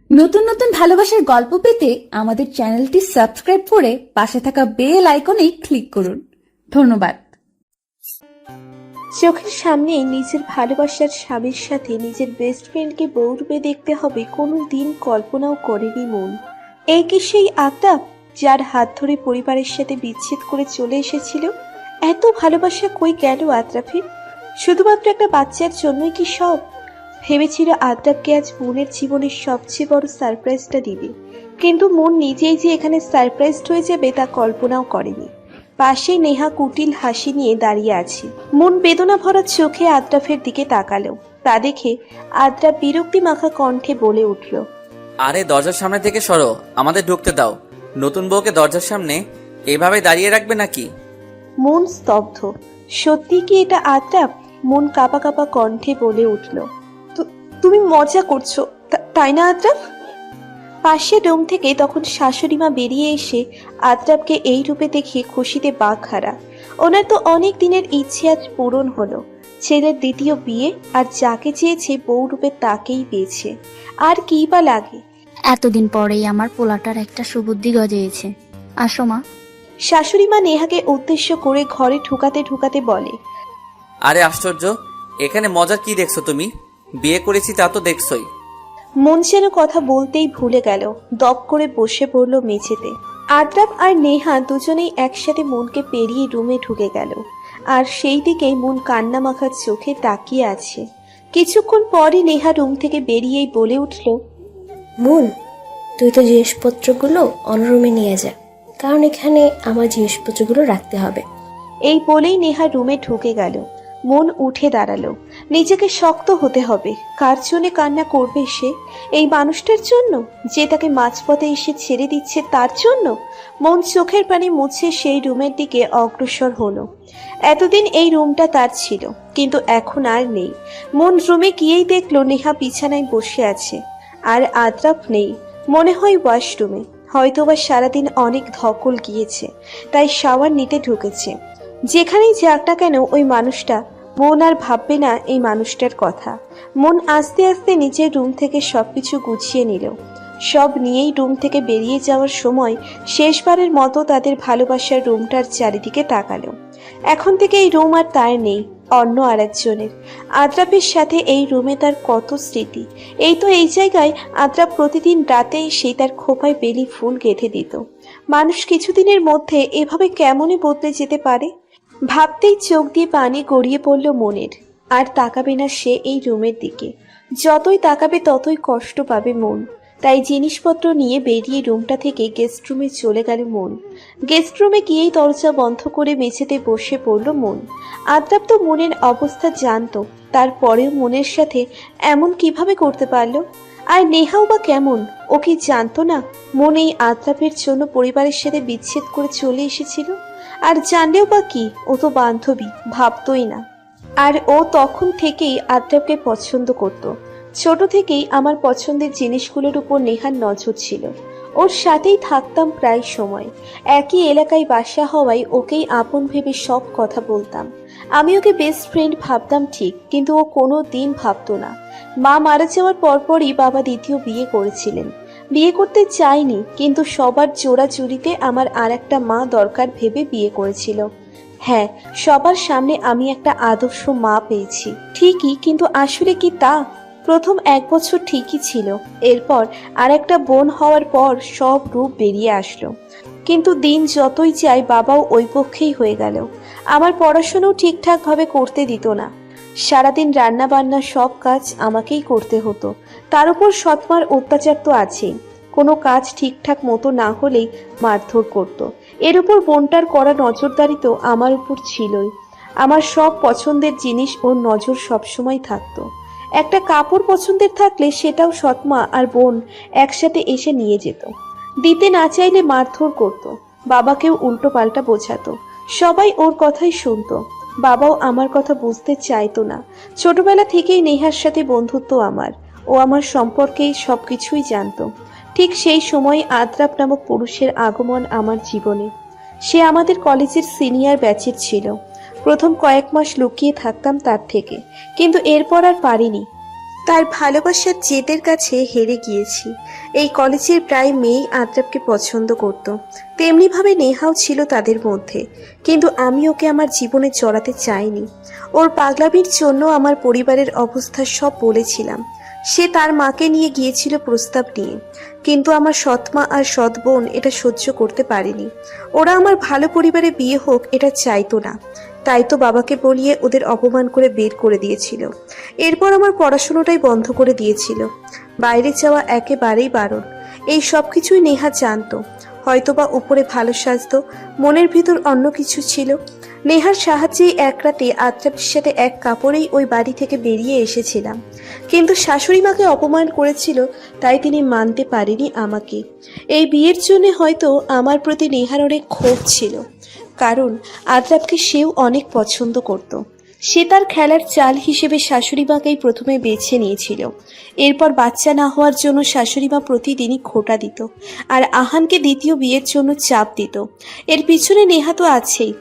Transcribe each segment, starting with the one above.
নতুন নতুন ভালোবাসার গল্প পেতে আমাদের চ্যানেলটি সাবস্ক্রাইব করে পাশে থাকা বেল আইকনে ক্লিক করুন। ধন্যবাদ। চোখের সামনে নিজের ভালোবাসার স্বামীর সাথে নিজের বেস্ট ফ্রেন্ডকে বউ রূপে দেখতে হবে কোনো দিন কল্পনাও করেনি মন। এই কি সেই আত্মা যার হাত ধরে পরিবারের সাথে বিচ্ছেদ করে চলে এসেছিল? এত ভালোবাসা কই গেল আদ্রাফের? শুধুমাত্র একটা বাচ্চার জন্যই কি সব? ভেবেছিল আদ্রাফকে আজ মনের জীবনের সবচেয়ে বড় সারপ্রাইজটা দিবে, কিন্তু মন নিজেই যে এখানে সারপ্রাইজড হয়ে যাবে তা কল্পনাও করেনি। পাশে নেহা কুটিল হাসি নিয়ে দাঁড়িয়ে আছে। মন বেদনা ভরা চোখে আদ্রাফের দিকে তাকালো। তা দেখে আদ্রাফ বিরক্তি মাখা কণ্ঠে বলে উঠল, আরে দরজার সামনে থেকে সরো, আমাদের ঢুকতে দাও। নতুন বউকে দরজার সামনে এভাবে দাঁড়িয়ে রাখবে নাকি? মন স্তব্ধ। সত্যি কি এটা আদ্রাফ? মন কাঁপা কাঁপা কণ্ঠে বলে উঠল, তুমি মজা করছো তাই না আদ্রাফ? পাশের রুম থেকে তখন শাশুড়ি মা বেরিয়ে এসে আদ্রাফকে এই রূপে দেখে খুশিতে বাকহারা। ওনার তো অনেক দিনের ইচ্ছে আজ পূরণ হলো। ছেলের দ্বিতীয় বিয়ে, আর যাকে চেয়েছে বউ রূপে তাকেই পেয়েছে। আর কি বা লাগে? এতদিন পরেই আমার পোলাটার একটা সুবুদ্ধি গজেছে। আসো মা। শাশুড়ি মা নেহাকে উদ্দেশ্য করে ঘরে ঢুকাতে ঢুকাতে বলে, আরে আশ্চর্য, এখানে মজার কি দেখছো তুমি? বিয়ে করেছি তা তো দেখছই। মন যেন কথা বলতেই ভুলে গেল, দপ করে বসে পড়ল মেঝেতে। আদ্রাফ আর নেহা দুজনেই একসাথে মনকে পেরিয়ে রুমে ঢুকে গেল, আর সেই দিকেই মন কান্না মাখার চোখে তাকিয়ে আছে। কিছুক্ষণ পরই নেহা রুম থেকে বেরিয়েই বলে উঠল, মন, তুই তো জিনিসপত্রগুলো অন্য রুমে নিয়ে যা, কারণ এখানে আমার জিনিসপত্রগুলো রাখতে হবে। এই বলেই নেহা রুমে ঢুকে গেল। মন উঠে দাঁড়ালো। নিজেকে শক্ত হতে হবে। কার জন্য কান্না করবে সে? এই মানুষটার জন্য যে তাকে মাঝপথে এসে ছেড়ে দিচ্ছে, তার জন্য? মন চোখের পানি মুছে সেই রুমের দিকে অগ্রসর হলো। এতদিন এই রুমটা তার ছিল, কিন্তু এখন আর নেই। মন রুমে গিয়েই দেখলো নেহা বিছানায় বসে আছে, আর আদ্রাফ নেই। মনে হয় ওয়াশরুমে, হয়তোবা সারাদিন অনেক ধকল গিয়েছে, তাই শাওয়ার নিতে ঢুকেছে। যেখানেই যাক না কেন ওই মানুষটা, মন আর ভাববে না এই মানুষটার কথা। মন আস্তে আস্তে নিজের রুম থেকে সবকিছু গুছিয়ে নিল। সব নিয়েই রুম থেকে বেরিয়ে যাওয়ার সময় শেষবারের মতো তাদের ভালোবাসার রুমটার চারিদিকে তাকালো। এখন থেকে এই রুম আর তার নেই, অন্য আর একজনের। আদ্রাফের সাথে এই রুমে তার কত স্মৃতি। এই তো এই জায়গায় আদ্রাফ প্রতিদিন রাতে সেই তার খোপায় বেলি ফুল গেঁথে দিত। মানুষ কিছুদিনের মধ্যে এভাবে কেমনই বদলে যেতে পারে? ভাবতেই চোখ দিয়ে পানি গড়িয়ে পড়ল মনের। আর তাকাবে না সে এই রুমের দিকে। যতই তাকাবে ততই কষ্ট পাবে মন। তাই জিনিসপত্র নিয়ে বেরিয়ে রুমটা থেকে গেস্ট রুমে চলে গেল মন। গেস্ট রুমে গিয়েই দরজা বন্ধ করে মেঝেতে বসে পড়ল মন। আদ্রাফ তো মনের অবস্থা জানতো, তারপরেও মনের সাথে এমন কিভাবে করতে পারলো? আর নেহাও বা কেমন? ও কি জানতো না মন এই আদ্রাফের জন্য পরিবারের সাথে বিচ্ছেদ করে চলে এসেছিল? আর জানলেও বা কি, ও তো বান্ধবী, ভাবতোই না। আর ও তখন থেকেই আদ্রাফকে পছন্দ করত। ছোট থেকেই আমার পছন্দের জিনিসগুলোর উপর নেহার নজর ছিল। ওর সাথেই থাকতাম প্রায় সময়। একই এলাকায় বাসা হওয়ায় ওকেই আপন ভেবে সব কথা বলতাম। আমি ওকে বেস্ট ফ্রেন্ড ভাবতাম ঠিক, কিন্তু ও কোনো দিন ভাবতো না। মা মারা যাওয়ার পরপরই বাবা দ্বিতীয় বিয়ে করেছিলেন। বিয়ে করতে চাইনি, কিন্তু সবার জোড়াজুড়িতে আমার আর একটা মা দরকার ভেবে বিয়ে করেছিল। হ্যাঁ, সবার সামনে আমি একটা আদর্শ মা পেয়েছি ঠিকই, কিন্তু আসলে কি তা? প্রথম 1 বছর ঠিকই ছিল, এরপর আর একটা বোন হওয়ার পর সব রূপ বেরিয়ে আসলো। কিন্তু দিন যতই যায় বাবাও ওই পক্ষেই হয়ে গেল। আমার পড়াশোনাও ঠিকঠাক ভাবে করতে দিত না। সারাদিন রান্না বান্না সব কাজ আমাকেই করতে হতো। তার উপর সৎমার অত্যাচার তো আছেই। কোনো কাজ ঠিকঠাক মতো না হলেই মারধর করত। এর উপর বোনটার করা নজরদারি তো আমার উপর ছিলই। আমার সব পছন্দের জিনিস ওর নজর সবসময় থাকতো। একটা কাপড় পছন্দের থাকলে সেটাও সৎমা আর বোন একসাথে এসে নিয়ে যেত। দিতে না চাইলে মারধর করত। বাবাকেও উল্টো পাল্টা বোঝাতো। সবাই ওর কথাই শুনতো। বাবাও আমার কথা বুঝতে চাইতো না। ছোটবেলা থেকেই নেহার সাথে বন্ধুত্ব আমার। ও আমার সম্পর্কে সবকিছুই জানতো। ঠিক সেই সময় আদ্রাফ নামক পুরুষের আগমন আমার জীবনে। সে আমাদের কলেজের সিনিয়র ব্যাচের ছিল। প্রথম কয়েক মাস লুকিয়ে থাকতাম তার থেকে, কিন্তু এরপর আর পারিনি। তার ভালোবাসার জেদের কাছে হেরে গিয়েছি। এই কলেজের প্রায় মেয়েই আদ্রাবকে পছন্দ করত, তেমনিভাবে নেহাও ছিল তাদের মধ্যে। কিন্তু আমি ওকে আমার জীবনে জড়াতে চাইনি। ওর পাগলামির জন্য আমার পরিবারের অবস্থা সব বলেছিলাম। সে তার মাকে নিয়ে গিয়েছিল প্রস্তাব নিয়ে, কিন্তু আমার সৎমা আর সৎ বোন এটা সহ্য করতে পারেনি। ওরা আমার ভালো পরিবারে বিয়ে হোক এটা চাইতো না, তাই তো বাবাকে বলিয়ে ওদের অপমান করে বের করে দিয়েছিল। এরপর আমার পড়াশোনাটাই বন্ধ করে দিয়েছিল। বাইরে যাওয়া একেবারেই বারণ। এই সব কিছুই নেহা জানতো। হয়তোবা উপরে ভালো সাজতো, মনের ভিতর অন্য কিছু ছিল। নেহার সাহায্যেই এক রাতে আদ্রাবের সাথে এক কাপড়েই ওই বাড়ি থেকে বেরিয়ে এসেছিলাম। কিন্তু শাশুড়ি মাকে অপমান করেছিল, তাই তিনি মানতে পারেনি আমাকে। এই বিয়ের জন্য হয়তো আমার প্রতি নেহার অনেক ক্ষোভ ছিল, কারণ আদ্রাবকে সেও অনেক পছন্দ করত। সে তার খেলার চাল হিসেবে শাশুড়ি মাকেই প্রথমে বেছে নিয়েছিল। এরপর বাচ্চা না হওয়ার জন্য শাশুড়ি মা প্রতিদিনই খোঁটা দিত, আর আহানকে দ্বিতীয় বিয়ের জন্য চাপ দিত। এর পিছনে নেহা তো আছেই।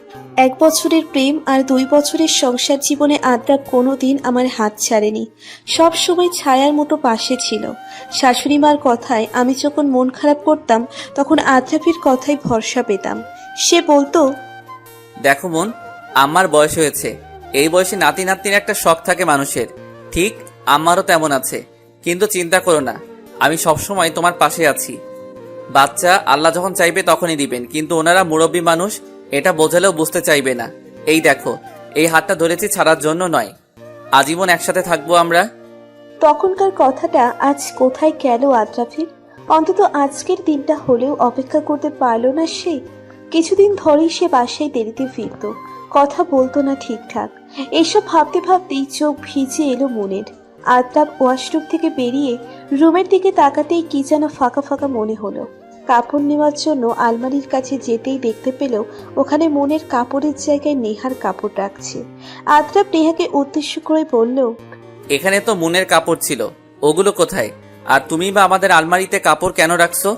1 বছরের প্রেম আর 2 বছরের সংসার জীবনে আদ্রাব কোনোদিন আমার হাত ছাড়েনি, সব সময় ছায়ার মতো পাশে ছিল। শাশুড়ি মার কথায় আমি যখন মন খারাপ করতাম, তখন আদ্রাবের কথায় ভরসা পেতাম। সে বলতো, দেখো মন, আমার বয়স হয়েছে, এই বয়সে নাতি নাতনির একটা শখ থাকে মানুষের। ঠিক আমারও তেমন আছে, কিন্তু চিন্তা করো না, আমি সবসময় তোমার পাশে আছি। বাচ্চা আল্লাহ যখন চাইবে তখনই দিবেন, কিন্তু ওনারা মুরব্বী মানুষ, এটা বোঝালেও বুঝতে চাইবে না। এই দেখো, এই হাতটা ধরেছি ছাড়ার জন্য নয়, আজীবন একসাথে থাকবো আমরা। তখনকার কথাটা আজ কোথায় গেল আদ্রাফের? অন্তত আজকের দিনটা হলেও অপেক্ষা করতে পারল না সে। কিছুদিন ধরেই সে বাসায় দেরিতে ফিরত, কথা বলতো না ঠিকঠাক। এসব ভাবতে ভাবতেই চোখ ভিজে এলো মনের। আদ্রাব ওয়াশরুম থেকে বেরিয়ে রুমের দিকে তাকাতেই কি যেন ফাঁকা ফাঁকা মনে হলো। কাপড় নেওয়ার জন্য আলমারির কাছে যেতেই দেখতে পেল ওখানে মনের কাপড়ের জায়গায় নেহার কাপড় রাখছে। আদ্রাব নেহাকে উদ্দেশ্য করে বলল, এখানে তো মুনের কাপড় ছিল, ওগুলো কোথায়? আর তুমি বা আমাদের আলমারিতে কাপড় কেন রাখছো?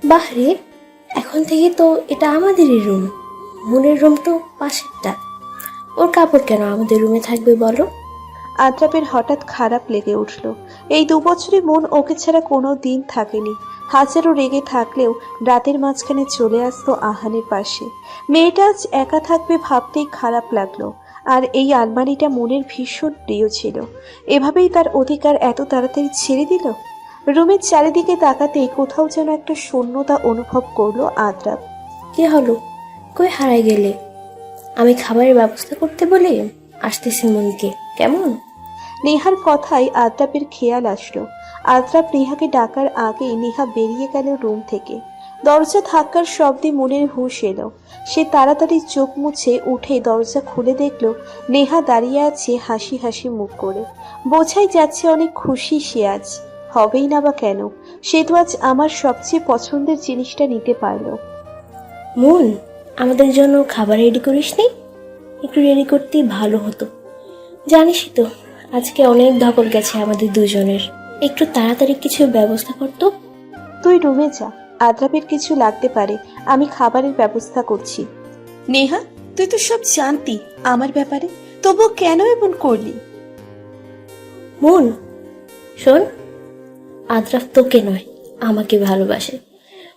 বাহরে, এখন থেকে তো এটা আমাদেরই রুম। মনের রুম তো পাশেরটা। ওর কাপড় কেন আমাদের রুমে থাকবে বলো? আদ্রাবের হঠাৎ খারাপ লেগে উঠল। এই 2 বছরে মন ওকে ছাড়া কোনো দিন থাকেনি। হাজারো রেগে থাকলেও রাতের মাঝখানে চলে আসতো আহানের পাশে। মেয়েটা আজ একা থাকবে ভাবতেই খারাপ লাগলো। আর এই আলমারিটা মনের ভীষণ প্রিয় ছিল। এভাবেই তার অধিকার এত তাড়াতাড়ি ছেড়ে দিল। রুমের চারিদিকে তাকাতেই কোথাও যেন একটা শূন্যতা অনুভব করলো আদ্রাব। কি হলো? কই হারাই গেলে? আমি খাবারের ব্যবস্থা করতে বলি, আসতেছি মনকে, কেমন? নেহার কথাই আদ্রাবের খেয়াল আসলো। আদ্রাব নেহাকে ডাকার আগেই নেহা বেরিয়ে গেল রুম থেকে। দরজা ধাক্কার শব্দে মনের হুঁশ এলো। সে তাড়াতাড়ি চোখ মুছে উঠে দরজা খুলে দেখলো নেহা দাঁড়িয়ে আছে হাসি হাসি মুখ করে। বোঝাই যাচ্ছে অনেক খুশি সে আজ। হবেই না বা কেন, সে তো আজ আমার সবচেয়ে পছন্দের জিনিসটা নিতে পারলো। মন, আমাদের জন্য খাবার রেডি করিসনি? একটু রেডি করতেই ভালো হতো। জানিসই তো আজকে অনেক ধকল গেছে আমাদের দুজনের। একটু তাড়াতাড়ি কিছু ব্যবস্থা করতো। তুই রুমে যা, আদ্রাবের কিছু লাগতে পারে, আমি খাবারের ব্যবস্থা করছি। নেহা, তুই তো সব জানতি আমার ব্যাপারে, তবু কেন এমন করলি? মন শোন, আদ্রাফ তোকে নয় আমাকে ভালোবাসে।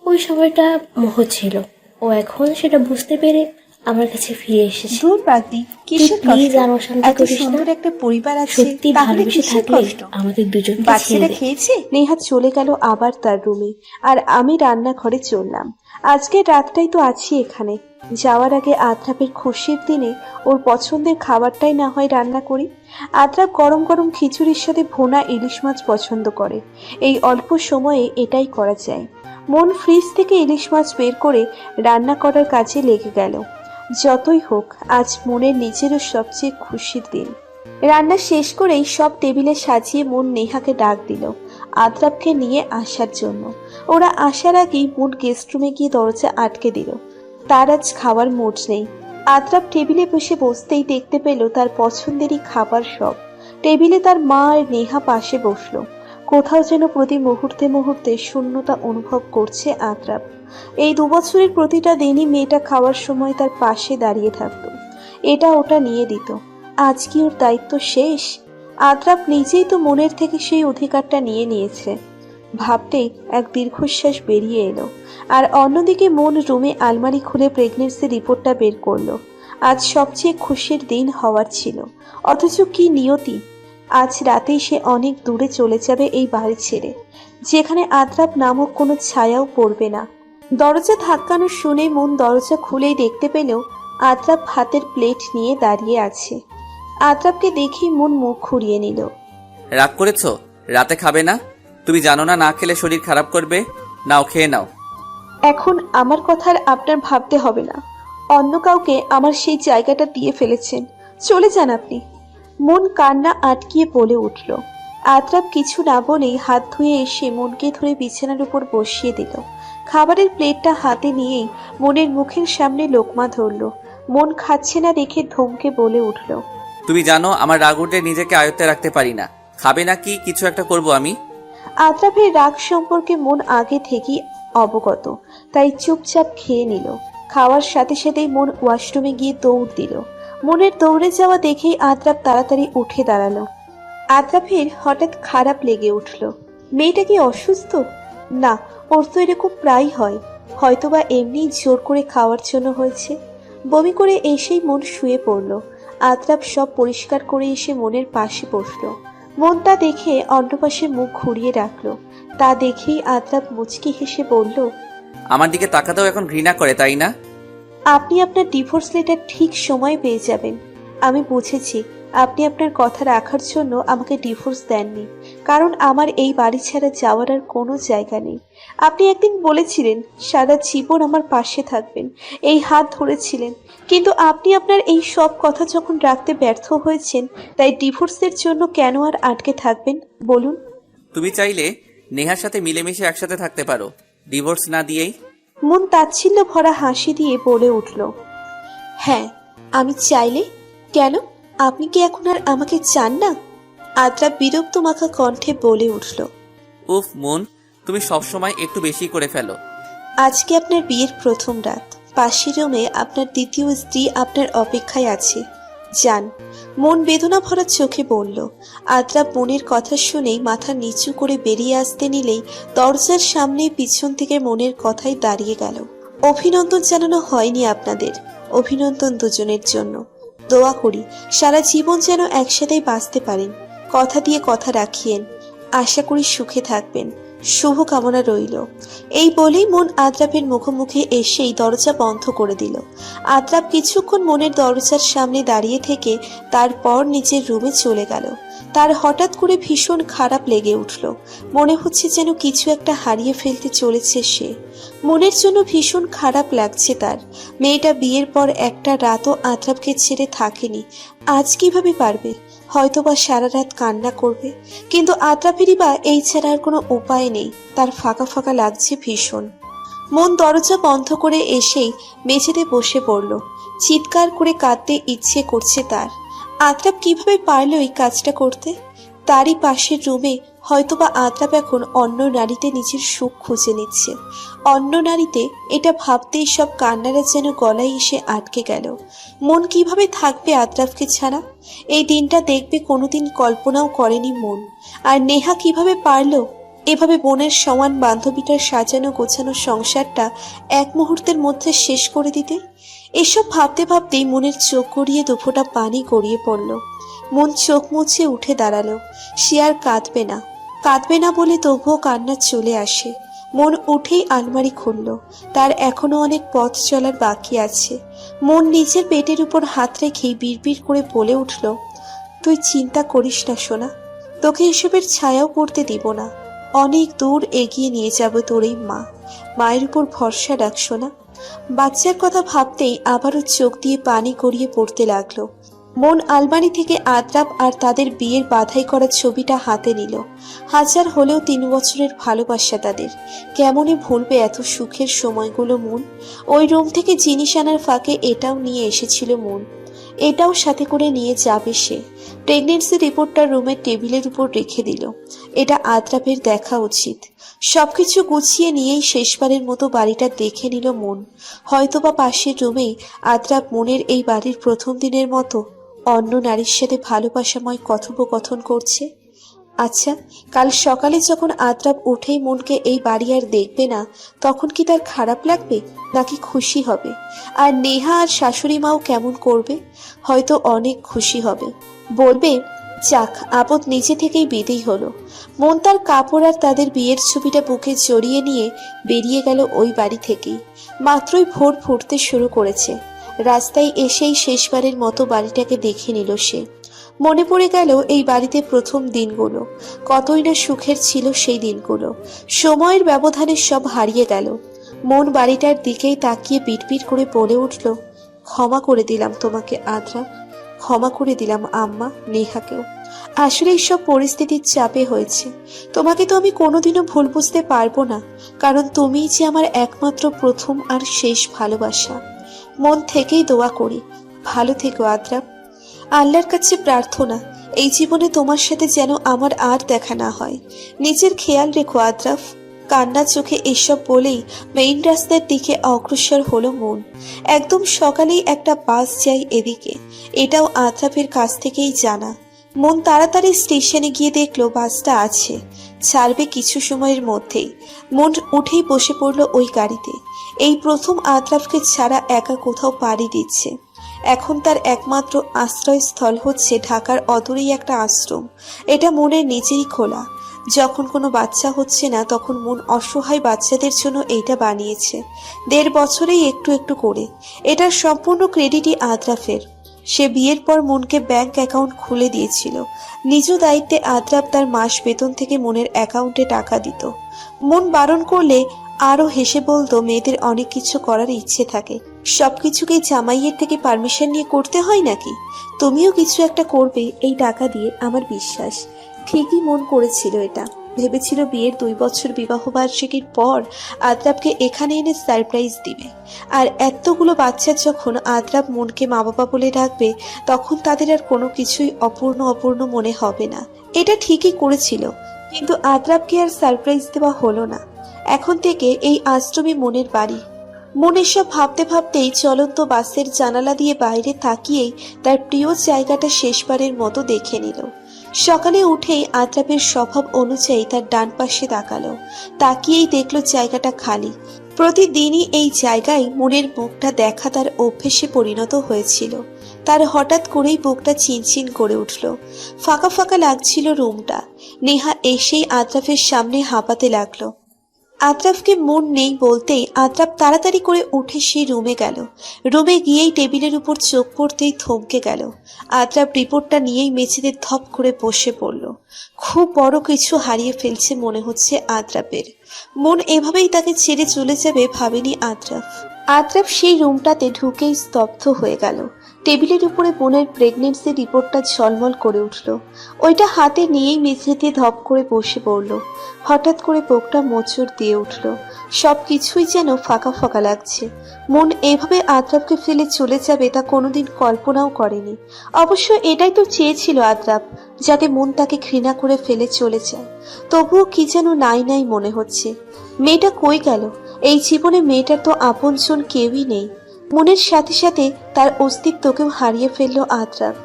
ওই সময়টা মোহ ছিল, ও এখন সেটা বুঝতে পেরে আমার কাছে ফিরে এসেছে। দূর পাগলি, কিসের প্লিজ কষ্ট? আর অশান্তি এত করিস না। সুন্দর একটা পরিবার আছে, সত্যি তাহলে ভালোবেসে কিসের থাকলে কষ্ট? আমাদের দুজনকে ছেড়ে বাচ্চারা দে। খেয়েছে? নেহা চলে গেল আবার তার রুমে, আর আমি রান্নাঘরে চললাম। আজকের রাতটাই তো আছি এখানে। যাওয়ার আগে আদ্রাবের খুশির দিনে ওর পছন্দের খাবারটাই না হয় রান্না করি। আদ্রাব গরম গরম খিচুড়ির সাথে ভুনা ইলিশ মাছ পছন্দ করে। এই অল্প সময়ে এটাই করা যায়। মন ফ্রিজ থেকে ইলিশ মাছ বের করে রান্না করার কাজে লেগে গেল। যতই হোক, আজ মনের নিজেরও সবচেয়ে খুশির দিন। রান্না শেষ করেই সব টেবিলে সাজিয়ে মন নেহাকে ডাক দিল আদ্রাবকে নিয়ে আসার জন্য। ওরা আসার আগেই মন গেস্ট রুমে গিয়ে দরজা আটকে দিল। তার আজ খাওয়ার মুড নেই। আদ্রাব টেবিলে বসতেই দেখতে পেল তার পছন্দেরই খাবার সব। টেবিলে তার মা আর নেহা পাশে বসলো। কোথাও যেন প্রতি মুহূর্তে মুহূর্তে শূন্যতা অনুভব করছে আদ্রাব। এই 2 বছরের প্রতিটা দিনই মেয়েটা খাওয়ার সময় তার পাশে দাঁড়িয়ে থাকতো, এটা ওটা নিয়ে দিত। আজ কি ওর দায়িত্ব শেষ? আদ্রাপ নিজেই তো মনের থেকে সেই অধিকারটা নিয়ে নিয়েছে। ভাবতেই এক দীর্ঘশ্বাস বেরিয়ে এলো। আর অন্যদিকে মন রুমে আলমারি খুলে প্রেগনেন্সি রিপোর্টটা বের করলো। আজ সবচেয়ে খুশির দিন হওয়ার ছিল, অথচ কি নিয়তি! আজ রাতেই সে অনেক দূরে চলে যাবে এই বাড়ি ছেড়ে, যেখানে আদ্রাপ নামক কোনো ছায়াও পড়বে না। দরজা ধাক্কানো শুনে মন দরজা খুলেই দেখতে পেল আদ্রাপ হাতের প্লেট নিয়ে দাঁড়িয়ে আছে। আদ্রাপকে দেখেই মন মুখ ঘুরিয়ে নিল। রাগ করেছো? রাতে খাবে না? তুমি জানো না না খেলে শরীর খারাপ করবে। নাও, খেয়ে নাও। এখন আমার কথা আর আপনার ভাবতে হবে না। অন্য কাউকে আমার সেই জায়গাটা দিয়ে ফেলেছেন, চলে যান আপনি। মন কান্না আটকিয়ে বলে উঠল। আদ্রাপ কিছু না বলেই হাত ধুয়ে এসে মনকে ধরে বিছানার উপর বসিয়ে দিল। খাবারের প্লেটটা হাতে নিয়েই মনের মুখের সামনে লোকমা ধরল। মন খাচ্ছে না দেখে ধমকে বলে উঠল। তুমি জানো আমার রাগ উঠে নিজেকে আয়ত্তে রাখতে পারি না। খাবে না কি কিছু একটা করব আমি? আদ্রাপের রাগ সম্পর্কে মন আগে থেকেই অবগত, তাই চুপচাপ খেয়ে নিল। খাওয়ার সাথে সাথেই মন ওয়াশরুমে গিয়ে দৌড় দিল। মনের দৌড়ে যাওয়া দেখেই আদ্রাপ তাড়াতাড়ি উঠে দাঁড়ালো। আদ্রাপের হঠাৎ খারাপ লেগে উঠল। মেয়েটা কি অসুস্থ? না, ওর তো এরকম প্রায় হয়। হয়তোবা এমনি জোর করে খাওয়ার জন্য হয়েছে। বমি করে এসেই মন শুয়ে পড়ল। আদ্রাপ সব পরিষ্কার করে এসে মনের পাশে বসলো। মন তা দেখে অন্য পাশে মুখ ঘুরিয়ে রাখলো। তা দেখেই আদ্রাপ মুচকি হেসে বলল, আমার দিকে তাকাতেও এখন ঘৃণা করে, তাই না? আপনি আপনার ডিভোর্স লেটার ঠিক সময় পেয়ে যাবেন। আমি বুঝেছি আপনি আপনার কথা রাখার জন্য আমাকে ডিভোর্স দেননি, কারণ আমার এই বাড়ি ছাড়া যাওয়ার আর কোনো জায়গা নেই। আপনি একদিন বলেছিলেন সারা জীবন আমার পাশে থাকবেন, এই হাত ধরেছিলেন। কিন্তু আপনি আপনার এই সব কথা যখন রাখতে ব্যর্থ হয়েছেন, তাই ডিভোর্সের জন্য কেন আর আটকে থাকবেন বলুন? তুমি চাইলে নেহার সাথে মিলেমিশে একসাথে থাকতে পারো, ডিভোর্স না দিয়েই। মন তাচ্ছিল্য ভরা হাসি দিয়ে বলে উঠল, হ্যাঁ আমি চাইলে। কেন, আপনি কি এখন আর আমাকে চান না? আদ্রা বিরক্ত মাখা কণ্ঠে বলে উঠল, উফ মন, তুমি সবসময় একটু বেশি করে ফেলো। আজকে আপনার বিয়ের প্রথম রাত, পাশের রুমে আপনার দ্বিতীয় স্ত্রী আপনার অপেক্ষায় আছে, যান। মন বেদনা ভরা চোখে বলল। আদ্রা মনের কথা শুনেই মাথা নিচু করে বেরিয়ে আসতে নিলেই দরজার সামনে পিছন থেকে মনের কথাই দাঁড়িয়ে গেল। অভিনন্দন জানানো হয়নি আপনাদের, অভিনন্দন দুজনের জন্য। দোয়া করি সারা জীবন যেন একসাথেই বাঁচতে পারেন। কথা দিয়ে কথা রাখিয়েন, আশা করি সুখে থাকবেন। শুভ কামনা রইল। এই বলেই মন আদ্রাপের মুখোমুখি এসেই দরজা বন্ধ করে দিল। আদ্রাপ কিছুক্ষণ মনের দরজার সামনে দাঁড়িয়ে থেকে তারপর নিজের রুমে চলে গেল। তার হঠাৎ করে ভীষণ খারাপ লেগে উঠল। মনে হচ্ছে যেন কিছু একটা হারিয়ে ফেলতে চলেছে সে। মনের জন্য ভীষণ খারাপ লাগছে তার। মেয়েটা বিয়ের পর একটা রাতও আদ্রাপকে ছেড়ে থাকেনি, আজ কিভাবে পারবে? হয়তোবা সারা রাত কান্না করবে, কিন্তু আদ্রাপেরই বা এই ছাড়া আর কোনো উপায় নেই। তার ফাঁকা ফাঁকা লাগছে ভীষণ। মন দরজা বন্ধ করে এসেই মেঝেতে বসে পড়ল। চিৎকার করে কাঁদতে ইচ্ছে করছে তার। আদ্রাপ কিভাবে পারল এই কাজটা করতে? তারই পাশের রুমে হয়তোবা আদ্রাপ এখন অন্য নারীতে নিজের সুখ খুঁজে নিচ্ছে। অন্য নারীতে, এটা ভাবতেই সব কান্নারা যেন গলায় এসে আটকে গেল। মন কিভাবে থাকবে আদ্রাপকে ছাড়া? এই দিনটা দেখবে কোনোদিন কল্পনাও করেনি মন। আর নেহা কিভাবে পারলো এভাবে বোনের সমান বান্ধবীটার সাজানো গোছানো সংসারটা এক মুহূর্তের মধ্যে শেষ করে দিতে? এসব ভাবতে ভাবতেই মনের চোখ গড়িয়ে দুফোঁটা পানি গড়িয়ে পড়ল। মন চোখ মুছে উঠে দাঁড়ালো। সে আর কাঁদবে না, কাঁদবে না বলে তবুও কান্না চলে আসে। মন উঠেই আলমারি খুলল। তার এখনো অনেক পথ চলার বাকি আছে। মন নিজের পেটের উপর হাত রেখেই বিড়বিড় করে বলে উঠল, তুই চিন্তা করিস না সোনা, তোকে এসবের ছায়াও পড়তে দিব না। অনেক দূর এগিয়ে নিয়ে যাবে তোর এই মা। মায়ের উপর ভরসা রাখ সোনা। বাচ্চার কথা ভাবতেই আবারও চোখ দিয়ে পানি গড়িয়ে পড়তে লাগলো। মন আলমারি থেকে আদ্রাপ আর তাদের বিয়ের বাধাই করা ছবিটা হাতে নিল। হাজার হলেও 3 বছরের ভালোবাসা তাদের। কেমনে ভুলবে এত সুখের সময়গুলো মন? ওই রুম থেকে জিনিস আনার ফাঁকে এটাও নিয়ে এসেছিল মন, এটাও সাথে করে নিয়ে যাবে সে। প্রেগনেন্সি রিপোর্টটা রুমের টেবিলের উপর রেখে দিল। এটা আদ্রাপের দেখা উচিত। সবকিছু গুছিয়ে নিয়েই শেষবারের মতো বাড়িটা দেখে নিল মন। হয়তোবা পাশের রুমেই আদ্রাপ মনের এই বাড়ির প্রথম দিনের মতো অন্য নারীর সাথে ভালোবাসাময় কথোপকথন করছে। আচ্ছা, কাল সকালে যখন আদ্রাপ উঠেই মনকে এই বাড়ি আর দেখবে না, তখন কি তার খারাপ লাগবে নাকি খুশি হবে? আর নেহা আর শাশুড়ি মাও কেমন করবে? হয়তো অনেক খুশি হবে, বলবে যাক আপদ নিজে থেকেই বিদেয় হলো। মন তার কাপড় আর তাদের বিয়ের ছবিটা বুকে জড়িয়ে নিয়ে বেরিয়ে গেল ওই বাড়ি থেকেই। মাত্রই ভোর ফুটতে শুরু করেছে। রাস্তায় এসেই শেষবারের মতো বাড়িটাকে দেখে নিল সে। মনে পড়ে গেল এই বাড়িতে প্রথম দিনগুলো, কতই না সুখের ছিল সেই দিনগুলো। সময়ের ব্যবধানে সব হারিয়ে গেল। মন বাড়িটার দিকেই তাকিয়ে পিটপিট করে বলে উঠল, ক্ষমা করে দিলাম তোমাকে আদ্রাপ, ক্ষমা করে দিলাম আম্মা, নেহাকেও। আসলে এইসব পরিস্থিতির চাপে হয়েছে। তোমাকে তো আমি কোনোদিনও ভুল বুঝতে পারবো না, কারণ তুমিই যে আমার একমাত্র প্রথম আর শেষ ভালোবাসা। মন থেকেই দোয়া করি, ভালো থেকো আদ্রাপ। আল্লাহর কাছে প্রার্থনা এই জীবনে তোমার সাথে যেন আমার আর দেখা না হয়। নিজের খেয়াল রেখো আদ্রাফ। কান্না চোখে এসব বলেই মেইন রাস্তার দিকে অগ্রসর হলো মন। একদম সকালেই একটা বাস যায় এদিকে, এটাও আদ্রাফের কাছ থেকেই জানা। মন তাড়াতাড়ি স্টেশনে গিয়ে দেখলো বাসটা আছে, ছাড়বে কিছু সময়ের মধ্যেই। মন উঠেই বসে পড়লো ওই গাড়িতে। এই প্রথম আদ্রাফকে ছাড়া একা কোথাও পাড়ি দিচ্ছে। এখন তার একমাত্র আশ্রয়স্থল হচ্ছে ঢাকার অদূরেই একটা আশ্রম। এটা মনের নিজেই খোলা। যখন কোনো বাচ্চা হচ্ছে না, তখন মন অসহায় বাচ্চাদের জন্য এইটা বানিয়েছে। 1.5 বছরেই একটু একটু করে। এটার সম্পূর্ণ ক্রেডিটই আদ্রাফের। সে বিয়ের পর মনকে ব্যাংক অ্যাকাউন্ট খুলে দিয়েছিল। নিজ দায়িত্বে আদ্রাফ তার মাস বেতন থেকে মনের অ্যাকাউন্টে টাকা দিত। মন বারণ করলে আরও হেসে বলতো, মেয়েদের অনেক কিছু করার ইচ্ছে থাকে, সবকিছুকে জামাইয়ের থেকে পারমিশন নিয়ে করতে হয় নাকি? তুমিও কিছু একটা করবে এই টাকা দিয়ে, আমার বিশ্বাস। ঠিকই মন করেছিল এটা। ভেবেছিল বিয়ের 2 বছর বিবাহ বার্ষিকীর পর আদ্রাপকে এখানে এনে সারপ্রাইজ দিবে। আর এতগুলো বাচ্চা যখন আদ্রাপ মনকে মা বাবা বলে ডাকবে, তখন তাদের আর কোনো কিছুই অপূর্ণ অপূর্ণ মনে হবে না। এটা ঠিকই করেছিল, কিন্তু আদ্রাপকে আর সারপ্রাইজ দেওয়া হলো না। এখন থেকে এই আশ্রমে মনের বাড়ি। মন এসব ভাবতে ভাবতেই চলন্ত বাসের জানালা দিয়ে বাইরে তাকিয়েই তার প্রিয় জায়গাটা শেষবারের মতো দেখে নিল। সকালে উঠেই আদ্রাপের স্বভাব অনুযায়ী তার ডান পাশে তাকালো। তাকিয়েই দেখলো জায়গাটা খালি। প্রতিদিনই এই জায়গায় মনের বুকটা দেখা তার অভ্যেসে পরিণত হয়েছিল। তার হঠাৎ করেই বুকটা চিনচিন করে উঠল। ফাঁকা ফাঁকা লাগছিল রুমটা। নেহা এসেই আদ্রাফের সামনে হাঁপাতে লাগলো। আদ্রাফকে মন নেই বলতেই আদ্রাফ তাড়াতাড়ি করে উঠে সেই রুমে গেল। রুমে গিয়েই টেবিলের উপর চোখ পড়তেই থমকে গেল। আদ্রাফ রিপোর্টটা নিয়েই মেঝেতে ধপ করে বসে পড়ল। খুব বড় কিছু হারিয়ে ফেলছে মনে হচ্ছে আদ্রাফের। মন এভাবেই তাকে ছেড়ে চলে যাবে ভাবেনি আদ্রাফ। আদ্রাফ সেই রুমটাতে ঢুকেই স্তব্ধ হয়ে গেল। টেবিলের উপরে বোনের প্রেগনেন্সি রিপোর্টটা ঝলমল করে উঠল। ওইটা হাতে নিয়েই মেঝেতে ধপ করে বসে পড়ল। হঠাৎ করে বুকটা মোচড় দিয়ে উঠল। সব কিছুই যেন ফাঁকা ফাঁকা লাগছে। মন এভাবে আদ্রাফকে ফেলে চলে যাবে তা কোনোদিন কল্পনাও করেনি। অবশ্য এটাই তো চেয়েছিল আদ্রাফ, যাতে মন তাকে ঘৃণা করে ফেলে চলে যায়। তবুও কি যেন নাই নাই মনে হচ্ছে। মেয়েটা কই গেল? এই জীবনে মেয়েটার তো আপনজন কেউই নেই। মনের সাথে সাথে তার অস্তিত্বকেও হারিয়ে ফেললো আদ্রাফ।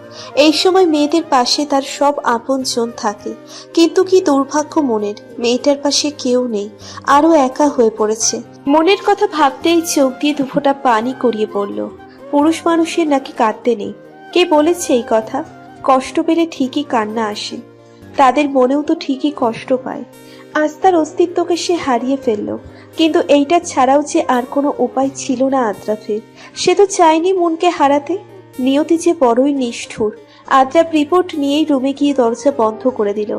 এই সময় মেয়েদের পাশে তার সব আপনজন থাকে, কিন্তু কি দুর্ভাগ্য মনের, মেয়েটার পাশে কেউ নেই, আরো একা হয়ে পড়েছে। মনের কথা ভাবতেই চোখ দিয়ে দুফোঁটা পানি গড়িয়ে পড়ল। পুরুষ মানুষের নাকি কাঁদতে নেই? কে বলেছে এই কথা? কষ্ট পেলে ঠিকই কান্না আসে, তাদের মনেও তো ঠিকই কষ্ট পায়। আজ তার অস্তিত্বকে সে হারিয়ে ফেললো, কিন্তু এইটা ছাড়াও যে আর কোনো উপায় ছিল না আদ্রাফের। সে তো চায়নি মনকে হারাতে। নিয়তি যে বড়ই নিষ্ঠুর। আদ্রাফ রিপোর্ট নিয়েই রুমে গিয়ে দরজা বন্ধ করে দিল।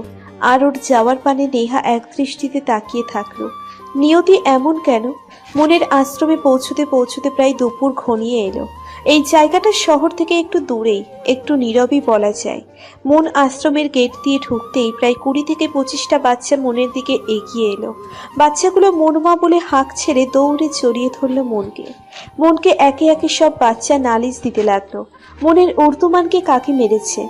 আর ওর যাওয়ার পানে নেহা এক দৃষ্টিতে তাকিয়ে থাকলো। নিয়তি এমন কেন? মনের আশ্রমে পৌঁছতে পৌঁছতে প্রায় দুপুর ঘনিয়ে এলো। এই জায়গাটা শহর থেকে একটু দূরেই, একটু নীরবই বলা যায়। মন আশ্রমের গেট দিয়ে ঢুকতেই প্রায় 20 থেকে 25টা বাচ্চা মনের দিকে এগিয়ে এলো। বাচ্চাগুলো মনমা বলে হাঁক ছেড়ে দৌড়ে জড়িয়ে ধরল মনকে। মনকে একে একে সব বাচ্চা নালিশ দিতে লাগলো। মনের উর্দুমানকে কাকে মেরেছে,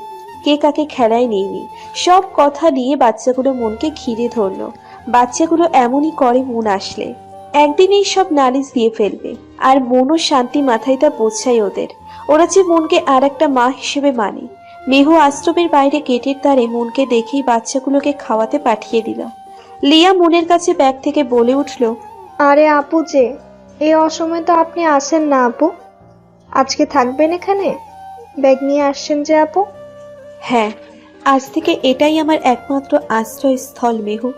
কে কাকে খেলায় নিয়নি, সব কথা নিয়ে বাচ্চাগুলো মনকে ঘিরে ধরলো। বাচ্চাগুলো এমনই করে মন আসলে, একদিনেই সব নালিশ দিয়ে ফেলবে। আর মনও শান্তি মাথায় তা বোঝায় ওদের। ওরা যে মনকে আর একটা মা হিসেবে মানে। মেহু আশ্রমের বাইরে গেটের দ্বারে মনকে দেখেই বাচ্চাগুলোকে খাওয়াতে পাঠিয়ে দিল। লিয়া মনের কাছে ব্যাগ থেকে বলে উঠল, আরে আপু যে, এই অসময়ে তো আপনি আসেন না আপু। আজকে থাকবেন এখানে? ব্যাগ নিয়ে আসছেন যে আপু। হ্যাঁ, আজ থেকে এটাই আমার একমাত্র আশ্রয়স্থল মেহু।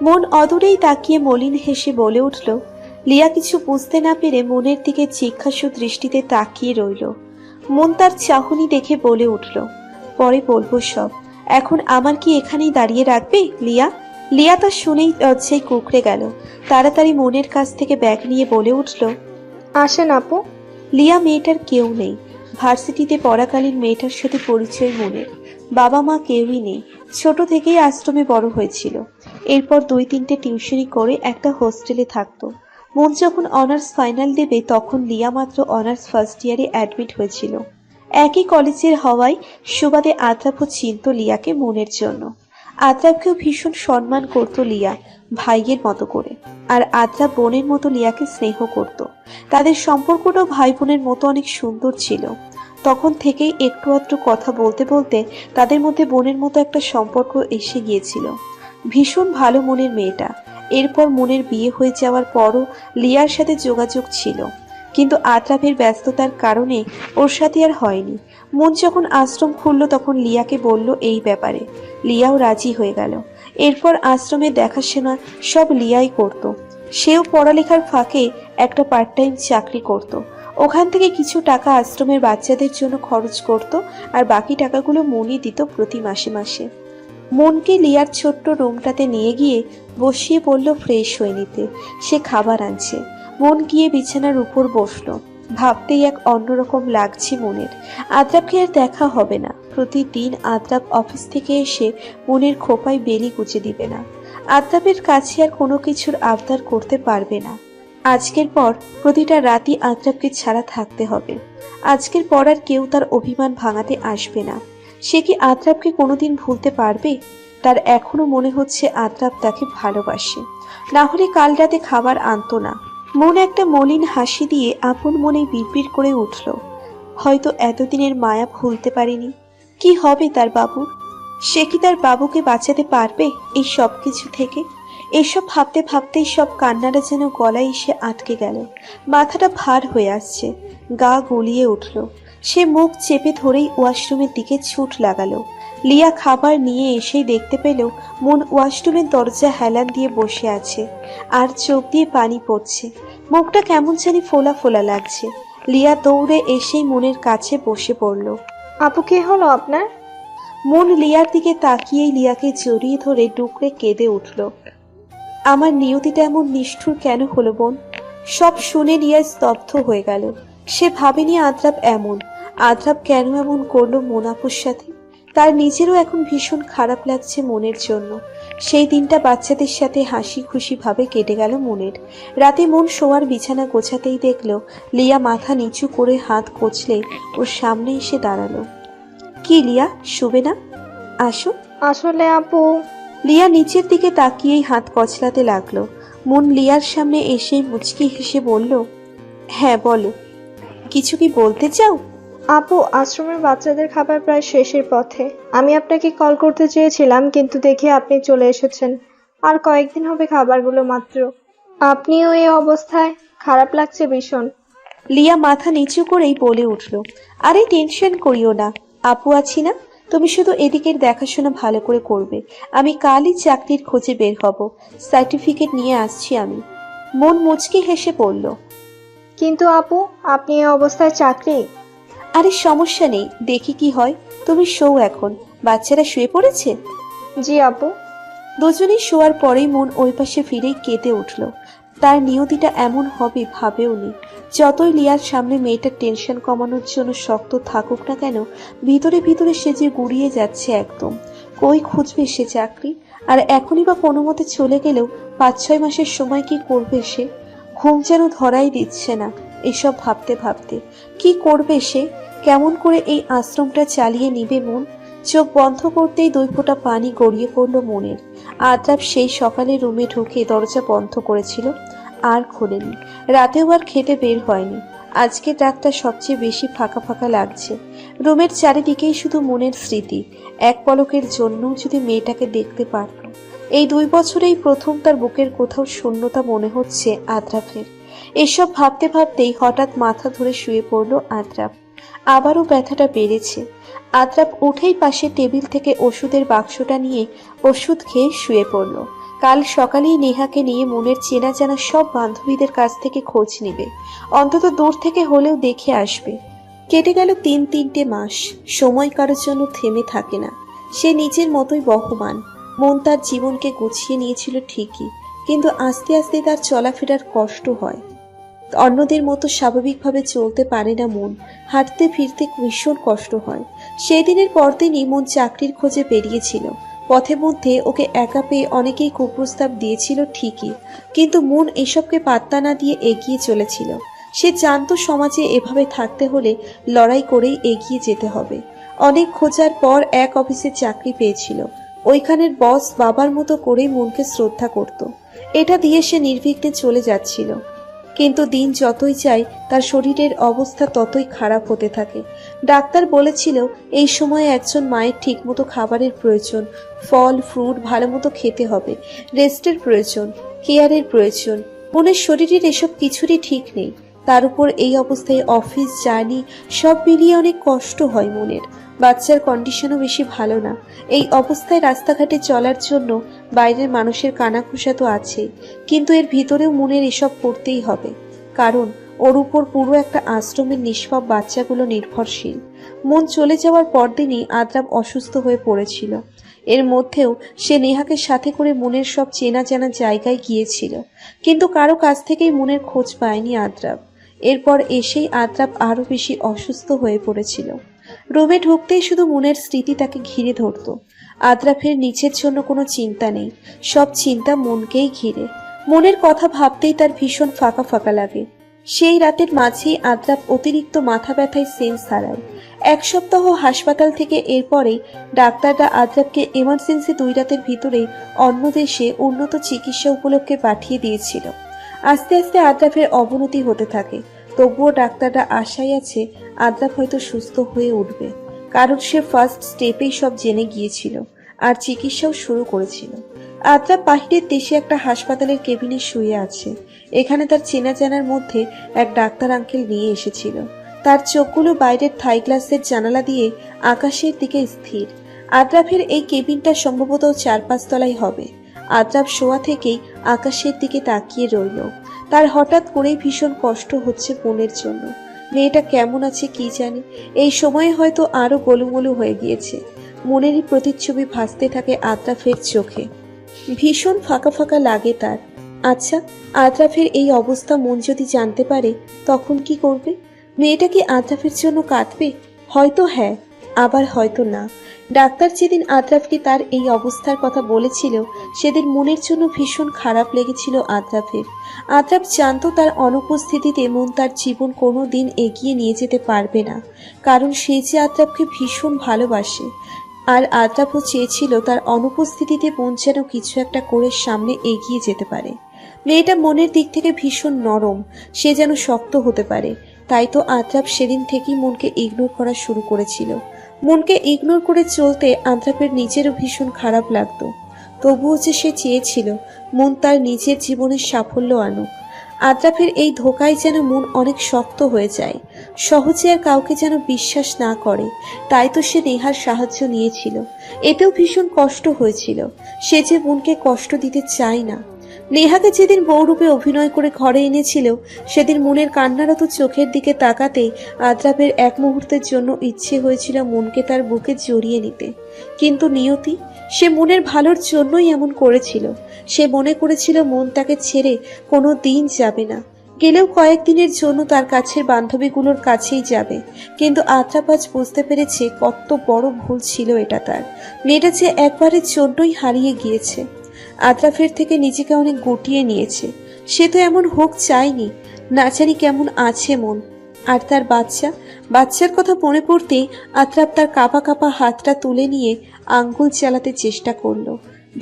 মন অদূরেই তাকিয়ে মলিন হেসে বলে উঠল। লিয়া কিছু বুঝতে না পেরে মনের দিকে জিজ্ঞাসু দৃষ্টিতে তাকিয়ে রইল। মন তার চাহনি দেখে বলে উঠল, পরে বলবো সব, এখন আমার কি এখানেই দাঁড়িয়ে রাখবে লিয়া? লিয়া তা শুনেই লজ্জায় কুঁকড়ে গেল। তাড়াতাড়ি মনের কাছ থেকে ব্যাগ নিয়ে বলে উঠল, আসেন আপু। লিয়া মেয়েটার কেউ নেই। ভার্সিটিতে পড়াকালীন মেয়েটার সাথে পরিচয় মনের। বাবা মা কেউই নেই। ছোট থেকেই আশ্রমে বড় হয়েছিল। এরপর 2-3টে টিউশনি করে একটা হোস্টেলে থাকতো। মন যখন অনার্স ফাইনাল দেবে তখন লিয়া মাত্র অনার্স ফার্স্ট ইয়ারে অ্যাডমিট হয়েছিল। একই কলেজের হওয়ায় সুবাদে আদ্রাপও চিনত লিয়াকে মনের জন্য। আদ্রাপকেও ভীষণ সম্মান করত লিয়া, ভাইয়ের মতো করে। আর আদ্রা বোনের মতো লিয়াকে স্নেহ করত। তাদের সম্পর্কটাও ভাই বোনের মতো অনেক সুন্দর ছিল। তখন থেকেই একটু আধটু কথা বলতে বলতে তাদের মধ্যে বোনের মতো একটা সম্পর্ক এসে গিয়েছিল। ভীষণ ভালো মনের মেয়েটা। এরপর মনের বিয়ে হয়ে যাওয়ার পরও লিয়ার সাথে যোগাযোগ ছিল, কিন্তু আদ্রাপের ব্যস্ততার কারণে ওর সাথে আর হয়নি। মন যখন আশ্রম খুলল তখন লিয়াকে বলল এই ব্যাপারে। লিয়াও রাজি হয়ে গেল। এরপর আশ্রমে দেখাশোনা সব লিয়াই করত। সেও পড়ালেখার ফাঁকে একটা পার্ট টাইম চাকরি করত। ওখান থেকে কিছু টাকা আশ্রমের বাচ্চাদের জন্য খরচ করত, আর বাকি টাকাগুলো মনই দিত প্রতি মাসে মাসে। মনকে লিয়ার ছোট্ট রুমটাতে নিয়ে গিয়ে বসিয়ে বলল ফ্রেশ হয়ে নিতে। সে খাবার আনছে। মন গিয়ে বিছানার উপর বসলো। ভাবতেই এক অন্যরকম লাগছে মনের। আদ্রাপকে আর দেখা হবে না। প্রতিদিন আদ্রাপ অফিস থেকে এসে মনের খোপায় বেলি গুজে দিবে না। আদ্রাপের কাছে আর কোনো কিছুর আবদার করতে পারবে না। আজকের পর প্রতিটা রাতই আদ্রাপকে ছাড়া থাকতে হবে। আজকের পর আর কেউ তার অভিমান ভাঙাতে আসবে না। সে কি আদ্রাপকে কোনোদিন ভুলতে পারবে? তার এখনো মনে হচ্ছে আদ্রাপ তাকে ভালোবাসে, না হলে কাল রাতে খাবার আনতো না। মন একটা মলিন হাসি দিয়ে আপন মনে বিড়বিড় করে উঠল, হয়তো এতদিনের মায়া ভুলতে পারেনি। কি হবে তার বাবুর? সে কি তার বাবুকে বাঁচাতে পারবে এই সব কিছু থেকে? এসব ভাবতে ভাবতেই সব কান্নাটা যেন গলায় এসে আটকে গেল। মাথাটা ভার হয়ে আসছে, গা গুলিয়ে উঠল। সে মুখ চেপে ধরেই ওয়াশরুমের দিকে ছুট লাগালো। লিয়া খাবার নিয়ে এসেই দেখতে পেল মন ওয়াশরুমের দরজা হেলান দিয়ে বসে আছে, আর চোখ দিয়ে পানি পড়ছে। মুখটা কেমন জানি ফোলা ফোলা লাগছে। লিয়া দৌড়ে এসেই মনের কাছে বসে পড়ল। আপু কি হলো আপনার? মন লিয়ার দিকে তাকিয়েই লিয়াকে জড়িয়ে ধরে ডুকরে কেঁদে উঠল। আমার নিয়তিটা এমন নিষ্ঠুর কেন হলো বোন? সব শুনে লিয়া স্তব্ধ হয়ে গেল। সে ভাবেনি আদ্রাপ এমন। আদ্রাপ কেন এমন করলো মোনাপুর সাথে? তার নিজেরও এখন ভীষণ খারাপ লাগছে মনের জন্য। সেই দিনটা বাচ্চাদের সাথে হাসি খুশি ভাবে কেটে গেল মনের। রাতে মন শোয়ার বিছানা গোছাতেই দেখল লিয়া মাথা নিচু করে হাত কচলে ওর সামনে এসে দাঁড়ালো। কি লিয়া, শুবে না? আসো। আসলে আপু, লিয়া নিচের দিকে তাকিয়েই হাত কচলাতে লাগলো। মন লিয়ার সামনে এসে মুচকি হেসে বলল, হ্যাঁ বলো, কিছু কি বলতে চাও? আপু আশ্রমের বাচ্চাদের খাবার প্রায় শেষের পথে। আমি আপনাকে কল করতে চেয়েছিলাম, কিন্তু দেখি আপনি চলে এসেছেন। আর কয়েকদিন হবে খাবারগুলো মাত্র। আপনিও এই অবস্থায়, খারাপ লাগছে ভীষণ। লিয়া মাথা নিচু করেই বলে উঠল, আরে টেনশন করিও না, আপু আছি না। তুমি শুধু এদিকের দেখাশোনা ভালো করে করবে। আমি কালই চাকরির খোঁজে বের হব। সার্টিফিকেট নিয়ে আসছি আমি। মন মুচকি হেসে বলল, কিন্তু আপু, আপনি এই অবস্থায় চাকরি? আরে সমস্যা নেই, দেখি কি হয়। তুমি শোও এখন। বাচ্চারা শুয়ে পড়েছে? জি আপু। দুজনেই শোয়ার পরেই মন ওই পাশে ফিরেই কেঁদে উঠল। তার নিয়তিটা এমন হবে ভাবেওনি। যতই লিয়ার সামনে মেয়েটার টেনশন কমানোর জন্য শক্ত থাকুক না কেন, ভিতরে ভিতরে সে যে গুড়িয়ে যাচ্ছে একদম। কই খুঁজবে সে চাকরি? আর এখনই বা কোনো মতে চলে গেলেও 5-6 মাসের সময় কি করবে সে? ঘুম যেন ধরাই দিচ্ছে না এসব ভাবতে ভাবতে। কি করবে সে? কেমন করে এই আশ্রমটা চালিয়ে নিবে মন? চোখ বন্ধ করতেই 2 ফোঁটা পানি গড়িয়ে পড়ল মনের। আদ্রাপ সেই সকালে রুমে ঢুকে দরজা বন্ধ করেছিল, আর খোলেনি। রাতেও আর খেতে বের হয়নি। আজকের রাতটা সবচেয়ে বেশি ফাঁকা ফাঁকা লাগছে। রুমের চারিদিকেই শুধু মনের স্মৃতি। এক পলকের জন্য যদি মেয়েটাকে দেখতে পারত। এই 2 বছরেই প্রথম তার বুকের কোথাও শূন্যতা মনে হচ্ছে আদ্রাফের। এসব ভাবতে ভাবতেই হঠাৎ মাথা ধরে শুয়ে পড়ল আদ্রাফ। আবারও ব্যথাটা বেড়েছে। আদ্রাফ উঠেই পাশে টেবিল থেকে ওষুধের বাক্সটা নিয়ে ওষুধ খেয়ে শুয়ে পড়ল। কাল সকালেই নেহাকে নিয়ে মনের চেনা জানা সব বান্ধবীদের কাছ থেকে খোঁজ নেবে, অন্তত দূর থেকে হলেও দেখে আসবে। কেটে গেল 3-3টে মাস। সময় কারোর জন্য থেমে থাকে না। সে নিজের মতোই বহমান। মন তার জীবনকে গুছিয়ে নিয়েছিল ঠিকই, কিন্তু আস্তে আস্তে তার চলাফেরার কষ্ট হয়। অন্যদের মতো স্বাভাবিকভাবে চলতে পারে না মন। হাঁটতে ফিরতে ভীষণ কষ্ট হয়। সেই দিনের পরদিনই মন চাকরির খোঁজে বেরিয়েছিল। পথে মধ্যে ওকে একা পেয়ে অনেকেই কুপ্রস্তাব দিয়েছিল ঠিকই, কিন্তু মন এসবকে পাত্তা না দিয়ে এগিয়ে চলেছিল। সে জানতো সমাজে এভাবে থাকতে হলে লড়াই করেই এগিয়ে যেতে হবে। অনেক খোঁজার পর এক অফিসে চাকরি পেয়েছিল। ওইখানের বস বাবার মতো করেই মনকে শ্রদ্ধা করত। এটা দিয়ে সে নির্বিঘ্নে চলে যাচ্ছিল। কিন্তু দিন যতই যায় তার শরীরের অবস্থা ততই খারাপ হতে থাকে। ডাক্তার বলেছিল এই সময়ে একজন মায়ের ঠিকমতো খাবারের প্রয়োজন, ফল ফ্রুট ভালো মতো খেতে হবে, রেস্টের প্রয়োজন, কেয়ারের প্রয়োজন। মনের শরীরের এসব কিছুরই ঠিক নেই। তার উপর এই অবস্থায় অফিস জার্নি সব মিলিয়ে অনেক কষ্ট হয় মনের। বাচ্চার কন্ডিশনও বেশি ভালো না। এই অবস্থায় রাস্তাঘাটে চলার জন্য বাইরের মানুষের কানাঘুষা তো আছেই, কিন্তু এর ভিতরেও মনের এসব করতেই হবে, কারণ ওর উপর পুরো একটা আশ্রমের নিষ্পাপ বাচ্চাগুলো নির্ভরশীল। মন চলে যাওয়ার পরদিনই আদ্রাব অসুস্থ হয়ে পড়েছিল। এর মধ্যেও সে নেহাকে সাথে করে মনের সব চেনা জানা জায়গায় গিয়েছিল, কিন্তু কারো কাছ থেকেই মনের খোঁজ পায়নি আদ্রাব। এরপর এসেই আদ্রাব আরো বেশি অসুস্থ হয়ে পড়েছিল। রুমে ঢুকতেই শুধু মনের স্মৃতি তাকে ঘিরে ধরত। আদ্রাফের নিচের জন্য কোনো চিন্তা নেই, সব চিন্তা মনকেই ঘিরে। মনের কথা ভাবতেই তার ভীষণ ফাঁকা ফাঁকা লাগে। সেই রাতের মাঝেই আদ্রাফ অতিরিক্ত মাথা ব্যথায় সেন্স হারায়। 1 সপ্তাহ হাসপাতাল থেকে এরপরেই ডাক্তাররা আদ্রাফকে এমার্জেন্সি 2 রাতের ভিতরেই অন্য দেশে উন্নত চিকিৎসা উপলক্ষে পাঠিয়ে দিয়েছিল। আস্তে আস্তে আদ্রাফের অবনতি হতে থাকে। তবুও ডাক্তাররা আশায় আছে আদ্রাফ হয়তো সুস্থ হয়ে উঠবে, কারণ সে ফার্স্ট স্টেপেই সব জেনে গিয়েছিল আর চিকিৎসাও শুরু করেছিল। আদ্রাফ বাহিরের দেশে একটা হাসপাতালের কেবিনে শুয়ে আছে। এখানে তার চেনা জানার মধ্যে এক ডাক্তার আঙ্কেল নিয়ে এসেছিল। তার চোখগুলো বাইরের থাই গ্লাসের জানালা দিয়ে আকাশের দিকে স্থির। আদ্রাফের এই কেবিনটা সম্ভবত 4-5 তলায় হবে। আদ্রাফ শোয়া থেকেই আকাশের দিকে তাকিয়ে রইল। তার হঠাৎ করেই ভীষণ কষ্ট হচ্ছে মনের জন্য। মেয়েটা কেমন আছে কি জানি, এই সময়ে হয়তো আরো গোলুমোলু হয়ে গিয়েছে। মনেরই প্রতিচ্ছবি ভাসতে থাকে আদ্রাফের চোখে। ভীষণ ফাঁকা ফাঁকা লাগে তার। আচ্ছা, আদ্রাফের এই অবস্থা মন যদি জানতে পারে তখন কি করবে? মেয়েটা কি আদ্রাফের জন্য কাঁদবে? হয়তো হ্যাঁ, আবার হয়তো না। ডাক্তার যেদিন আদ্রাফকে তার এই অবস্থার কথা বলেছিল সেদিন মনের জন্য ভীষণ খারাপ লেগেছিল আদ্রাফের। আদ্রাফ জানতো তার অনুপস্থিতিতে মন তার জীবন কোনো দিন এগিয়ে নিয়ে যেতে পারবে না, কারণ সে যে আদ্রাফকে ভীষণ ভালোবাসে। আর আদ্রাফও চেয়েছিল তার অনুপস্থিতিতে মন যেন কিছু একটা করে সামনে এগিয়ে যেতে পারে। মেয়েটা মনের দিক থেকে ভীষণ নরম, সে যেন শক্ত হতে পারে। তাই তো আদ্রাফ সেদিন থেকেই মনকে ইগনোর করা শুরু করেছিল। মনকে ইগনোর করে চলতে আদ্রাফের নিজেরও ভীষণ খারাপ লাগতো। তবুও যে সে চেয়েছিল মন তার নিজের জীবনের সাফল্য আনুক। আদ্রাফের এই ধোকায় যেন মন অনেক শক্ত হয়ে যায়, সহজে আর কাউকে যেন বিশ্বাস না করে। তাই তো সে নেহার সাহায্য নিয়েছিল। এতেও ভীষণ কষ্ট হয়েছিল। সে যে মনকে কষ্ট দিতে চায় না। নেহাকে যেদিন বউরূপে অভিনয় করে ঘরে এনেছিল সেদিন মনের কান্নারত চোখের দিকে তাকাতেই আদ্রাফের এক মুহূর্তের জন্য ইচ্ছে হয়েছিল মনকে তার বুকে জড়িয়ে নিতে। কিন্তু নিয়তি, সে মনের ভালোর জন্যই এমন করেছিল। সে মনে করেছিল মন তাকে ছেড়ে কোনো দিন যাবে না, গেলেও কয়েকদিনের জন্য তার কাছের বান্ধবীগুলোর কাছেই যাবে। কিন্তু আদ্রাফ আজ বুঝতে পেরেছে কত বড় ভুল ছিল এটা তার। মেয়েটা যে একবারের জন্যই হারিয়ে গিয়েছে। আদ্রাফের থেকে নিজেকে অনেক গুটিয়ে নিয়েছে। সে তো এমন হোক চায়নি। না জানি কেমন আছে মন। আর তার বাচ্চার কথা মনে পড়তেই আদ্রাফ তার কাঁপা কাঁপা হাতটা তুলে নিয়ে আঙ্গুল চালাতে চেষ্টা করলো।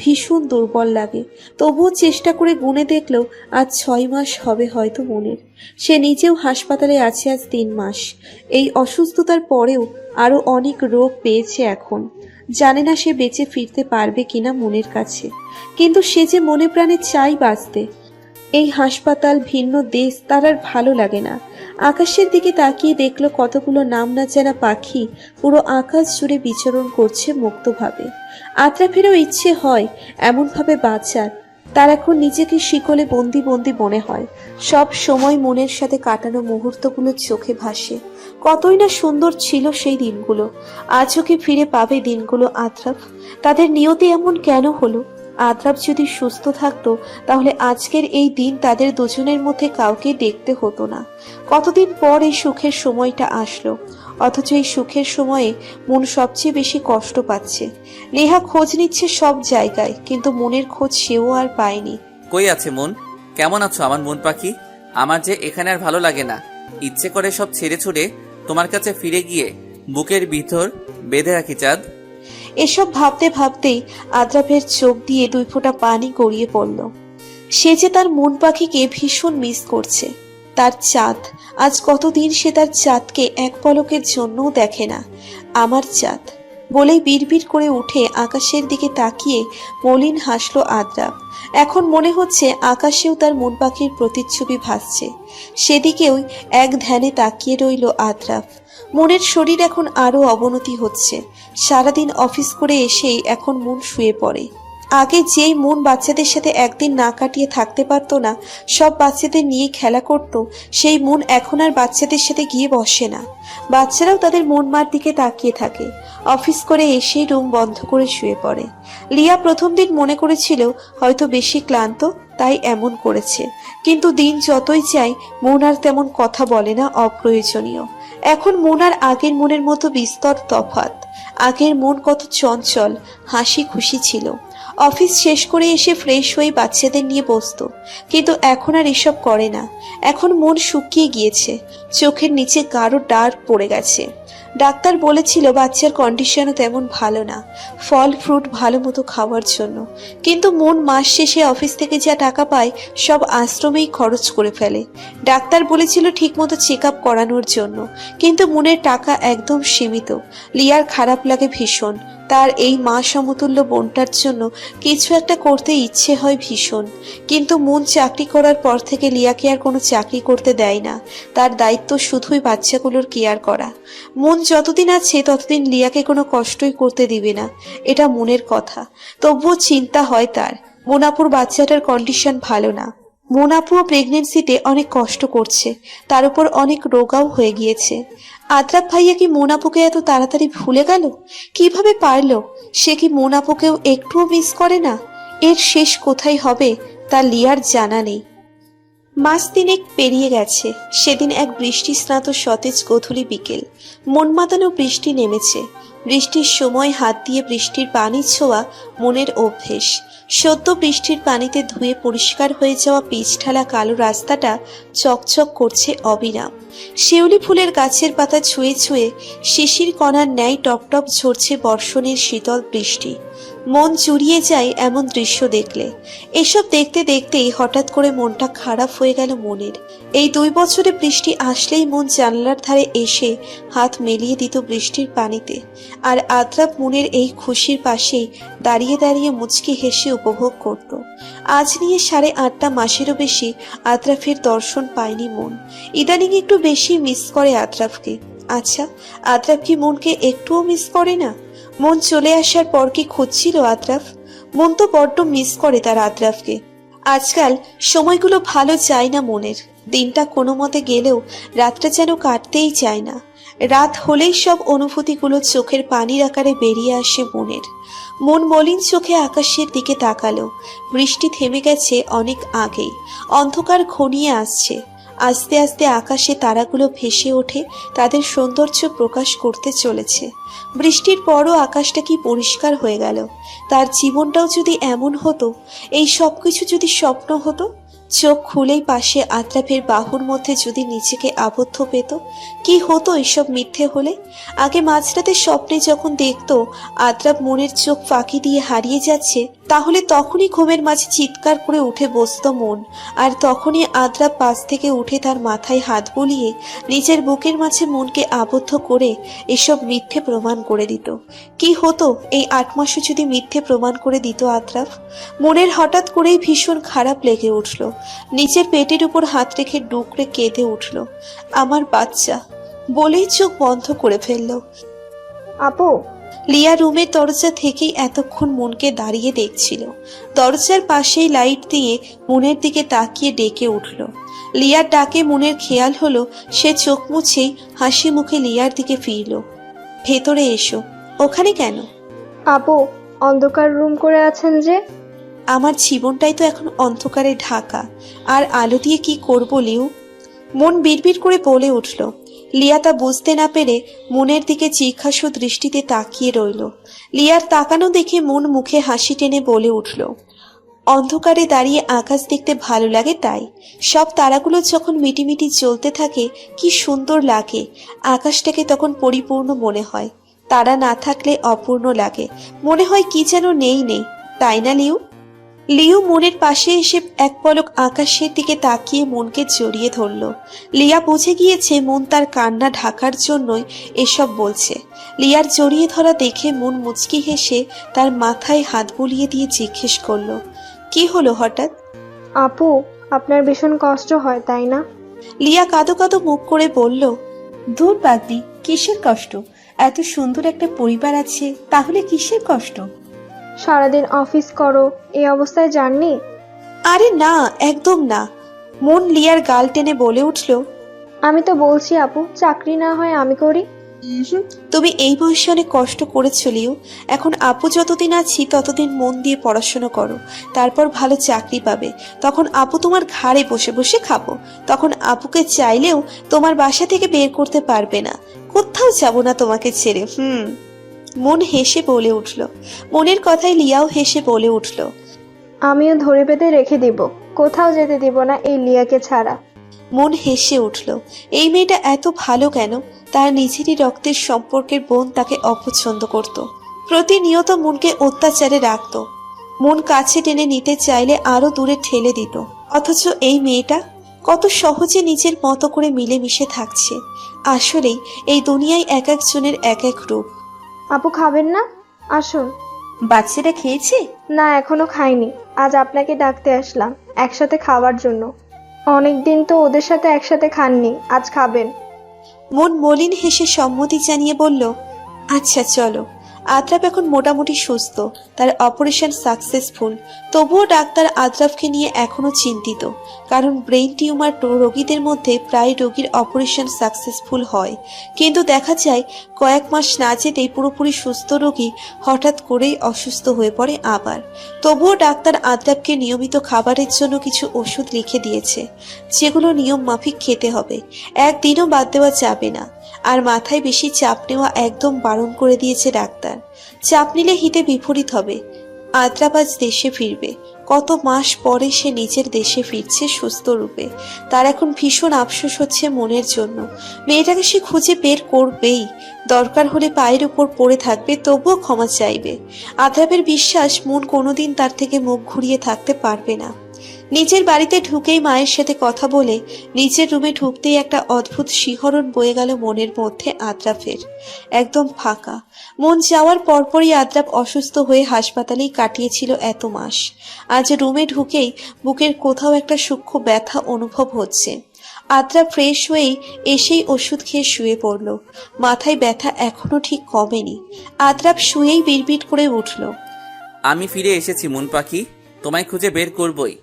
ভীষণ দুর্বল লাগে। তবুও চেষ্টা করে গুনে দেখলো আজ 6 মাস হবে হয়তো মনের। সে নিজেও হাসপাতালে আছে আজ 3 মাস। এই অসুস্থতার পরেও আরো অনেক রোগ পেয়েছে এখন। জানে না সে বেঁচে ফিরতে পারবে কিনা মনের কাছে, কিন্তু সে যে মনে প্রাণে চাই বাঁচতে। এই হাসপাতাল, ভিন্ন দেশ তার আর ভালো লাগে না। আকাশের দিকে তাকিয়ে দেখলো কতগুলো নাম না জানা পাখি পুরো আকাশ জুড়ে বিচরণ করছে মুক্তভাবে। আত্রাফেরও ইচ্ছে হয় এমনভাবে বাঁচার। তার এখন নিজেকে শিকলে বন্দি বন্দি মনে হয়। সব সময় মনের সাথে কাটানো মুহূর্তগুলো চোখে ভাসে। কতই না সুন্দর ছিল সেই দিনগুলো। আজও কি ফিরে পাবে দিনগুলো আত্রাফ? তাদের নিয়তি এমন কেন হলো? আদ্রাব যদি সুস্থ থাকতো তাহলে আজকের এই দিন তাদের দুজনের মধ্যে কাউকে দেখতে হতো না। কতদিন পর এই সুখের সময়টা আসলো, অথচ এই সুখের সময়ে মন সবচেয়ে বেশি কষ্ট পাচ্ছে। নেহা খোঁজ নিচ্ছে সব জায়গায়, কিন্তু মনের খোঁজ সেও আর পায়নি। কই আছে মন? কেমন আছো আমার মন পাখি? আমার যে এখানে আর ভালো লাগে না। ইচ্ছে করে সব ছেড়ে ছুড়ে তোমার কাছে ফিরে গিয়ে বুকের ভিতর বেঁধে রাখি চাঁদ। এসব ভাবতে ভাবতেই আদ্রাফের চোখ দিয়ে 2 ফোঁটা পানি গড়িয়ে পড়ল। সে যে তার মন পাখিকে ভীষণ মিস করছে। তার চাঁদ, আজ কতদিন সে তার চাঁদকে এক পলকের জন্যও দেখে না। আমার চাঁদ বলেই বিড়বিড় করে উঠে আকাশের দিকে তাকিয়ে মলিন হাসলো আদ্রাফ। এখন মনে হচ্ছে আকাশেও তার মন পাখির প্রতিচ্ছবি ভাসছে। সেদিকেও এক ধ্যানে তাকিয়ে রইল আদ্রাফ। মনের শরীর এখন আরো অবনতি হচ্ছে। সারাদিন অফিস করে এসেই এখন মন শুয়ে পড়ে। আগে যেই মন বাচ্চাদের সাথে একদিন না কাটিয়ে থাকতে পারতো না, সব বাচ্চাদের নিয়ে খেলা করত, সেই মন এখন আর বাচ্চাদের সাথে গিয়ে বসে না। বাচ্চারাও তাদের মন মার দিকে তাকিয়ে থাকে। অফিস করে এসেই রুম বন্ধ করে শুয়ে পড়ে। লিয়া প্রথম দিন মনে করেছিল হয়তো বেশি ক্লান্ত, তাই এমন করেছে। কিন্তু দিন যতই যায় মন আর তেমন কথা বলে না অপ্রয়োজনীয়। এখন মন আর আগের মনের মতো বিস্তর তফাৎ। আগের মন কত চঞ্চল, হাসি খুশি ছিল। অফিস শেষ করে এসে ফ্রেশ হয়ে বাচ্চাদের নিয়ে বসতো, কিন্তু এখন আর এসব করে না। এখন মন শুকিয়ে গিয়েছে, চোখের নিচে গাঢ় ডার্ক পড়ে গেছে। ডাক্তার বলেছিল বাচ্চার কন্ডিশনও তেমন ভালো না, ফল ফ্রুট ভালো মতো খাওয়ার জন্য। কিন্তু মন মাস শেষে অফিস থেকে যা টাকা পায় সব আশ্রমেই খরচ করে ফেলে। ডাক্তার বলেছিল ঠিকমতো চেক আপ করানোর জন্য, কিন্তু মনের টাকা একদম সীমিত। লিয়ার খারাপ লাগে ভীষণ। তার এই মা সমতুল্য বোনটার জন্য কিছু একটা করতে ইচ্ছে হয় ভীষণ, কিন্তু মন চাকরি করার পর থেকে লিয়াকে আর কোনো চাকরি করতে দেয় না। তার দায়িত্ব শুধুই বাচ্চাগুলোর কেয়ার করা। মন যতদিন আছে ততদিন লিয়াকে কোনো কষ্টই করতে দিবে না, এটা মনের কথা। তবুও চিন্তা হয় তার। মোনাপুর বাচ্চাটার কন্ডিশন ভালো না। মোনাপুও প্রেগনেন্সিতে অনেক কষ্ট করছে, তার উপর অনেক রোগাও হয়ে গিয়েছে। আদ্রাফ ভাইয়া কি মোনাপুকে এত তাড়াতাড়ি ভুলে গেল? কিভাবে পারলো? সে কি মোনাপুকেও একটুও মিস করে না? এর শেষ কোথায় হবে তা লিয়ার জানা নেই। মাস 3 পেরিয়ে গেছে। সেদিন এক বৃষ্টি স্নাত সতেজ গধূলি বিকেল। মন মাতানো বৃষ্টি নেমেছে। বৃষ্টির সময় হাত দিয়ে বৃষ্টির পানি ছোঁয়া মনের অভ্যেস। সদ্য বৃষ্টির পানিতে ধুয়ে পরিষ্কার হয়ে যাওয়া পিচঢালা কালো রাস্তাটা চকচক করছে অবিরাম। শিউলি ফুলের গাছের পাতা ছুঁয়ে ছুঁয়ে শিশির কণার ন্যায় টপটপ ঝরছে বর্ষণের শীতল বৃষ্টি। মন জুড়িয়ে যায় এমন দৃশ্য দেখলে। এসব দেখতে দেখতেই হঠাৎ করে মনটা খারাপ হয়ে গেল মনের। এই 2 বছরে বৃষ্টি আসলেই মন জানলার ধারে এসে হাত মেলিয়ে দিত বৃষ্টির পানিতে, আর আদ্রাফ মনের এই খুশির পাশেই দাঁড়িয়ে দাঁড়িয়ে মুচকি হেসে উপভোগ করত। আজ নিয়ে 8.5 মাসেরও বেশি আদ্রাফের দর্শন পায়নি মন। ইদানিং একটু বেশি মিস করে আদ্রাফকে। আচ্ছা, আদ্রাফ কি মনকে একটুও মিস করে না? মন চলে আসার পর কি খুঁজছিল আদ্রাফ? মন তো বড্ড মিস করে তার আদ্রাফকে। আজকাল সময়গুলো ভালো যায় না মনের। দিনটা কোনো মতে গেলেও রাতটা যেন কাটতেই চায় না। রাত হলেই সব অনুভূতিগুলো চোখের পানির আকারে বেরিয়ে আসে মনের। মন মলিন চোখে আকাশের দিকে তাকালো। বৃষ্টি থেমে গেছে অনেক আগেই। অন্ধকার ঘনিয়ে আসছে। আস্তে আস্তে আকাশে তারাগুলো ভেসে ওঠে, তাদের সৌন্দর্য প্রকাশ করতে চলেছে। বৃষ্টির পরও আকাশটা কি পরিষ্কার হয়ে গেল। তার জীবনটাও যদি এমন হতো, এই সব কিছু যদি স্বপ্ন হতো। চোখ খুলেই পাশে আদ্রাফের বাহুর মধ্যে যদি নিজেকে আবদ্ধ পেত, কি হতো এসব মিথ্যে হলে? আগে মাঝরাতে স্বপ্নে যখন দেখতো আদ্রাফ মনের চোখ ফাঁকি দিয়ে হারিয়ে যাচ্ছে, তাহলে তখনই ঘুমের মাঝে চিৎকার করে উঠে বসতো মন, আর তখনই আদ্রাফ পাশ থেকে উঠে তার মাথায় হাত বুলিয়ে নিজের বুকের মাঝে মনকে আবদ্ধ করে এসব মিথ্যে প্রমাণ করে দিত। কি হতো এই 8 মাসও যদি মিথ্যে প্রমাণ করে দিত আদ্রাফ? মনের হঠাৎ করেই ভীষণ খারাপ লেগে উঠল। নিচের পেটের উপর হাত রেখে ডুকরে কেঁদে উঠল। আমার বাচ্চা বলেই চোখ বন্ধ করে ফেলল। আপু, লিয়া রুমের দরজা থেকেই এতক্ষণ মনকে দাঁড়িয়ে দেখছিল। দরজার পাশেই লাইট দিয়ে মনের দিকে তাকিয়ে ডেকে উঠল। লিয়ার ডাকে মনের খেয়াল হলো, সে চোখ মুছেই হাসি মুখে লিয়ার দিকে ফিরল। ভেতরে এসো। ওখানে কেন? আপু, অন্ধকার রুম করে আছেন যে? আমার জীবনটাই তো এখন অন্ধকারে ঢাকা, আর আলো দিয়ে কি করব লিউ? মন বিড়বিড় করে বলে উঠল। লিয়া তা বুঝতে না পেরে মনের দিকে জিজ্ঞাসু দৃষ্টিতে তাকিয়ে রইল। লিয়ার তাকানো দেখে মন মুখে হাসি টেনে বলে উঠল, অন্ধকারে দাঁড়িয়ে আকাশ দেখতে ভালো লাগে তাই। সব তারাগুলো যখন মিটিমিটি জ্বলতে থাকে কি সুন্দর লাগে, আকাশটাকে তখন পরিপূর্ণ মনে হয়। তারা না থাকলে অপূর্ণ লাগে, মনে হয় কি যেন নেই নেই, তাই না লিউ? লিউ মনের পাশে এসে এক পলক আকাশের দিকে তাকিয়ে মনকে জড়িয়ে ধরল। লিয়া বুঝে গিয়েছে মন তার কান্না ঢাকার জন্যই এসব বলছে। লিয়ার জড়িয়ে ধরা দেখে মন মুচকি হেসে তার মাথায় হাত বুলিয়ে দিয়ে জিজ্ঞেস করলো, কি হলো হঠাৎ? আপু, আপনার ভীষণ কষ্ট হয় তাই না? লিয়া কাঁদো কাঁদো মুখ করে বলল, দূর বাগদি, কিসের কষ্ট? এত সুন্দর একটা পরিবার আছে, তাহলে কিসের কষ্ট? সারাদিন অফিস করো, এই অবস্থায় যাননি? আরে না, একদম না। মন লিয়ার গাল টেনে বলে উঠল, আমি তো বলছি আপু, চাকরি না হয় আমি করি। তুমি এই বয়সে অনেক কষ্ট করেছো লিউ। এখন আপু যতদিন আছি ততদিন মন দিয়ে পড়াশোনা করো, তারপর ভালো চাকরি পাবে। তখন আপু তোমার ঘাড়ে বসে বসে খাবো। তখন আপুকে চাইলেও তোমার বাসা থেকে বের করতে পারবে না। কোথাও যাবো না তোমাকে ছেড়ে। মন হেসে বলে উঠল। মনের কথায় লিয়াও হেসে বলে উঠল, আমিও ধরে বেঁধে রেখে দিব, কোথাও যেতে দিব না এই লিয়াকে ছাড়া। মন হেসে উঠল। এই মেয়েটা এত ভালো কেন? তার নিজেরই রক্তের সম্পর্কের বোন তাকে অপছন্দ করত, প্রতিনিয়ত মনকে অত্যাচারে রাখত। মন কাছে টেনে নিতে চাইলে আরো দূরে ঠেলে দিত, অথচ এই মেয়েটা কত সহজে নিজের মতো করে মিলেমিশে থাকছে। আসলেই এই দুনিয়ায় এক একজনের এক এক রূপ। আপু, খাবেন না? আসুন। বাচ্চারা খেয়েছে? না, এখনো খাইনি। আজ আপনাকে ডাকতে আসলাম একসাথে খাওয়ার জন্য। অনেকদিন তো ওদের সাথে একসাথে খাননি, আজ খাবেন। মন মলিন হেসে সম্মতি জানিয়ে বলল, আচ্ছা চলো। আদ্রাফ এখন মোটামুটি সুস্থ, তার অপারেশন সাকসেসফুল। তবুও ডাক্তার আদ্রাফকে নিয়ে এখনো চিন্তিত, কারণ ব্রেইন টিউমার রোগীদের মধ্যে প্রায় রোগীর অপারেশন সাকসেসফুল হয়, কিন্তু দেখা যায় কয়েক মাস না যেতেই পুরোপুরি সুস্থ রোগী হঠাৎ করেই অসুস্থ হয়ে পড়ে আবার। তবুও ডাক্তার আদ্রাফকে নিয়মিত খাবারের জন্য কিছু ওষুধ লিখে দিয়েছে, যেগুলো নিয়ম মাফিক খেতে হবে, একদিনও বাদ দেওয়া যাবে না। আর মাথায় বেশি চাপ নেওয়া একদম বারণ করে দিয়েছে ডাক্তার। চাপ নিলে হিতে বিপরীত হবে। আদ্রাফ আজ দেশে ফিরবে। কত মাস পরে সে নিজের দেশে ফিরছে সুস্থ রূপে। তার এখন ভীষণ আফসোস হচ্ছে মনের জন্য। মেয়েটাকে সে খুঁজে বের করবেই, দরকার হলে পায়ের উপর পড়ে থাকবে, তবুও ক্ষমা চাইবে। আদ্রাফের বিশ্বাস মন কোনোদিন তার থেকে মুখ ঘুরিয়ে থাকতে পারবে না। নিজের বাড়িতে ঢুকেই মায়ের সাথে কথা বলে নিজের রুমে ঢুকতেই একটা অদ্ভুত শিহরণ বয়ে গেল মনের মধ্যে আদ্রাফের। একদম ফাঁকা। মন যাওয়ার পরপরই আদ্রাফ অসুস্থ হয়ে হাসপাতালেই কাটিয়েছিল এত মাস। আজ রুমে ঢুকেই বুকের কোথাও একটা সূক্ষ্ম ব্যথা অনুভব হচ্ছে। আদ্রাফ ফ্রেশ হয়েই এসেই ওষুধ খেয়ে শুয়ে পড়ল। মাথায় ব্যথা এখনো ঠিক কমেনি। আদ্রাফ শুয়েই বিড়বিড় করে উঠল, আমি ফিরে এসেছি মন পাখি, তোমায় খুঁজে বের করবই।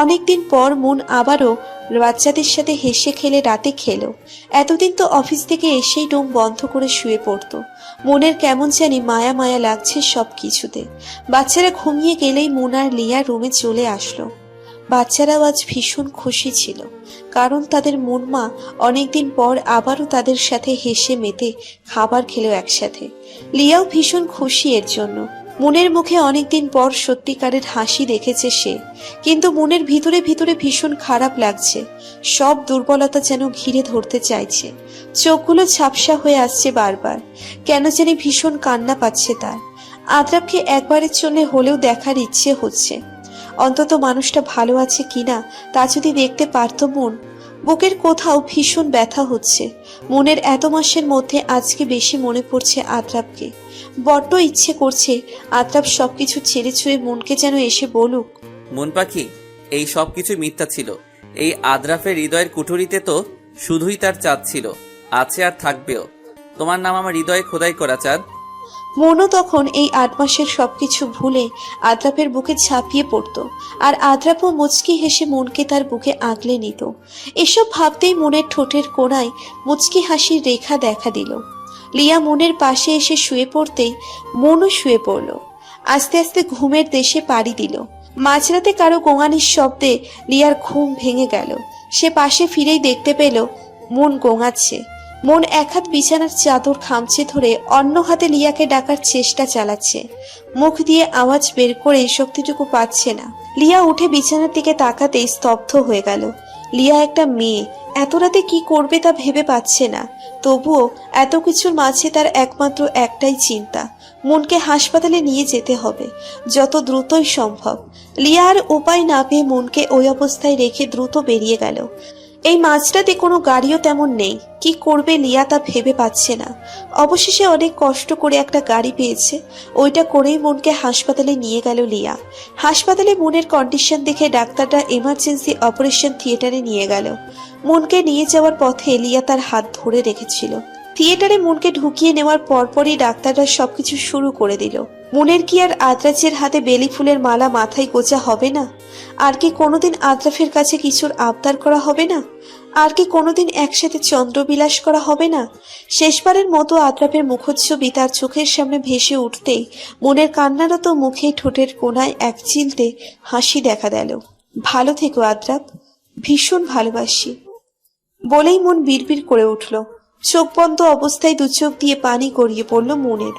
অনেকদিন পর মন আবারও বাচ্চাদের সাথে হেসে খেলে রাতে খেলো। এতদিন তো অফিস থেকে এসেই রুম বন্ধ করে শুয়ে পড়তো। মনের কেমন জানি মায়া মায়া লাগছে সব কিছুতে। বাচ্চারা ঘুমিয়ে গেলেই মন আর লিয়া রুমে চলে আসলো। বাচ্চারাও আজ ভীষণ খুশি ছিল, কারণ তাদের মন মা অনেকদিন পর আবারও তাদের সাথে হেসে মেতে খাবার খেলো একসাথে। লিয়াও ভীষণ খুশি এর জন্য। মনের মুখে অনেকদিন পর সত্যিকারের হাসি দেখেছে সে, কিন্তু মনের ভিতরে ভিতরে ভীষণ খারাপ লাগছে। সব দুর্বলতা যেন ঘিরে ধরতে চাইছে, চোখগুলো ঝাপসা হয়ে আসছে বারবার। কেন জানি ভীষণ কান্না পাচ্ছে তার। আদ্রাবকে একবারের জন্য হলেও দেখার ইচ্ছে হচ্ছে, অন্তত মানুষটা ভালো আছে কিনা তা যদি দেখতে পারত মন। বুকের কোথাও ভীষণ ব্যথা হচ্ছে। মনের এত মাসের মধ্যে আজকে বেশি মনে পড়ছে আদ্রাবকে। বড্ড ইচ্ছে করছে আদ্রাব সবকিছু ছেড়ে ছুঁয়ে মনকে যেন এসে বলুক, মন পাখি, এই সব কিছু মিথ্যা ছিল। এই আদ্রাফের হৃদয়ের কুঠুরিতে তো শুধুই তার চাঁদ ছিল, আছে আর থাকবেও। তোমার নাম আমার হৃদয়ে খোদাই করা চাঁদ। মনও তখন এই 8 মাসের সবকিছু ভুলে আদ্রাপের বুকে ঝাঁপিয়ে পড়তো, আর আদ্রাপও মুচকি হেসে মনকে তার বুকে আগলে নিত। এসব ভাবতেই মনের ঠোঁটের কোণায় মুচকি হাসির রেখা দেখা দিল। লিয়া মনের পাশে এসে শুয়ে পড়তেই মনও শুয়ে পড়ল। আস্তে আস্তে ঘুমের দেশে পাড়ি দিল। মাঝরাতে কারো গোঙানির শব্দে লিয়ার ঘুম ভেঙে গেল। সে পাশে ফিরেই দেখতে পেল মন গোঙাচ্ছে। মন এক হাত বিছানার চাদর খামচে ধরে অন্য হাতে লিয়াকে ডাকার চেষ্টা চালাচ্ছে। মুখ দিয়ে আওয়াজ বের করে শক্তিটুকু পাচ্ছে না। লিয়া উঠে বিছানার দিকে তাকাতেই স্তব্ধ হয়ে গেল। লিয়া একটা মেয়ে, এত রাতে কি করবে তা ভেবে পাচ্ছে না। তবুও এত কিছুর মাঝে তার একমাত্র একটাই চিন্তা, মনকে হাসপাতালে নিয়ে যেতে হবে যত দ্রুতই সম্ভব। লিয়া আর উপায় না পেয়ে মনকে ওই অবস্থায় রেখে দ্রুত বেরিয়ে গেল। এই মাঝরাতে কোনো গাড়িও তেমন নেই। কি করবে লিয়া তা ভেবে পাচ্ছে না। অবশেষে অনেক কষ্ট করে একটা গাড়ি পেয়েছে, ওইটা করেই মনকে হাসপাতালে নিয়ে গেল লিয়া। হাসপাতালে মনের কন্ডিশন দেখে ডাক্তাররা এমার্জেন্সি অপারেশন থিয়েটারে নিয়ে গেল। মনকে নিয়ে যাওয়ার পথে লিয়া তার হাত ধরে রেখেছিল। থিয়েটারে মনকে ঢুকিয়ে নেওয়ার পরপরই ডাক্তাররা সবকিছু শুরু করে দিল। মনের কি আর আদ্রাজের হাতে বেলি ফুলের মালা মাথায় গোছা হবে না? আর কি কোনোদিন আদ্রাফের কাছে কিছুর আবদার করা হবে না? আর কি কোনোদিন একসাথে চন্দ্রবিলাস করা হবে না? শেষবারের মতো আদ্রাফের মুখচ্ছবি তার চোখের সামনে ভেসে উঠতেই মনের কান্নারত মুখে ঠোঁটের কোণায় এক চিলতে হাসি দেখা দিল। ভালো থেকো আদ্রাফ, ভীষণ ভালোবাসি বলেই মন বিড়বিড় করে উঠল। চোখ বন্ধ অবস্থায় দু চোখ দিয়ে পানি গড়িয়ে পড়ল মনের।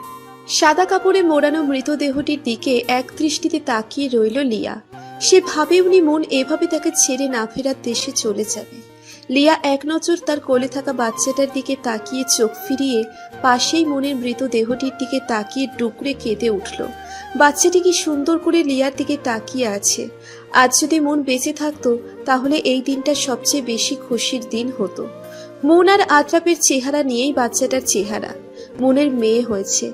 সাদা কাপড়ে মোড়ানো মৃতদেহটির দিকে এক দৃষ্টিতে তাকিয়ে রইল লিয়া। সে ভাবে উনি মন এভাবে তাকে ছেড়ে না ফেরার দেশে চলে যাবে। লিয়া এক নজর তার কোলে থাকা বাচ্চাটার দিকে তাকিয়ে চোখ ফিরিয়ে পাশেই মনের মৃতদেহটির দিকে তাকিয়ে ডুকরে কেঁদে উঠল। বাচ্চাটি কি সুন্দর করে লিয়ার দিকে তাকিয়ে আছে। আজ যদি মন বেঁচে থাকতো তাহলে এই দিনটা সবচেয়ে বেশি খুশির দিন হতো। মন আর আদ্রাপের চেহারা নিয়েই বাচ্চাটার চেহারা। মনের মেয়ে হয়েছে।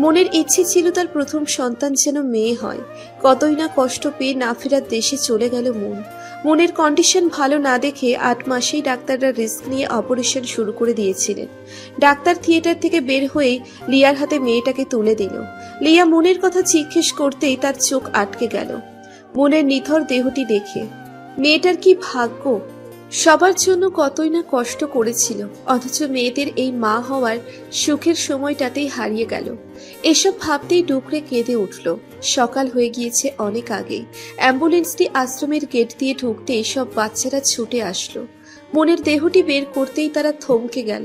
মনের ইচ্ছে ছিল তার প্রথম সন্তান যেন মেয়ে হয়। কতই না কষ্ট পেয়ে না ফেরার দেশে চলে গেল মন। মনের কন্ডিশন ভালো না দেখে 8 মাসেই ডাক্তাররা রিস্ক নিয়ে অপারেশন শুরু করে দিয়েছিলেন। ডাক্তার থিয়েটার থেকে বের হয়ে লিয়ার হাতে মেয়েটাকে তুলে দিল। লিয়া মনের কথা জিজ্ঞেস করতেই তার চোখ আটকে গেল মনের নিথর দেহটি দেখে। মেয়েটার কি ভাগ্য! সবার জন্য কতই না কষ্ট করেছিল, অথচ মেয়েদের এই মা হওয়ার সুখের সময়টাতেই হারিয়ে গেল। এসব ভাবতেই ডুকরে কেঁদে উঠল। সকাল হয়ে গিয়েছে অনেক আগেই। অ্যাম্বুলেন্সটি আশ্রমের গেট দিয়ে ঢুকতেই সব বাচ্চারা ছুটে আসলো। মনের দেহটি বের করতেই তারা থমকে গেল।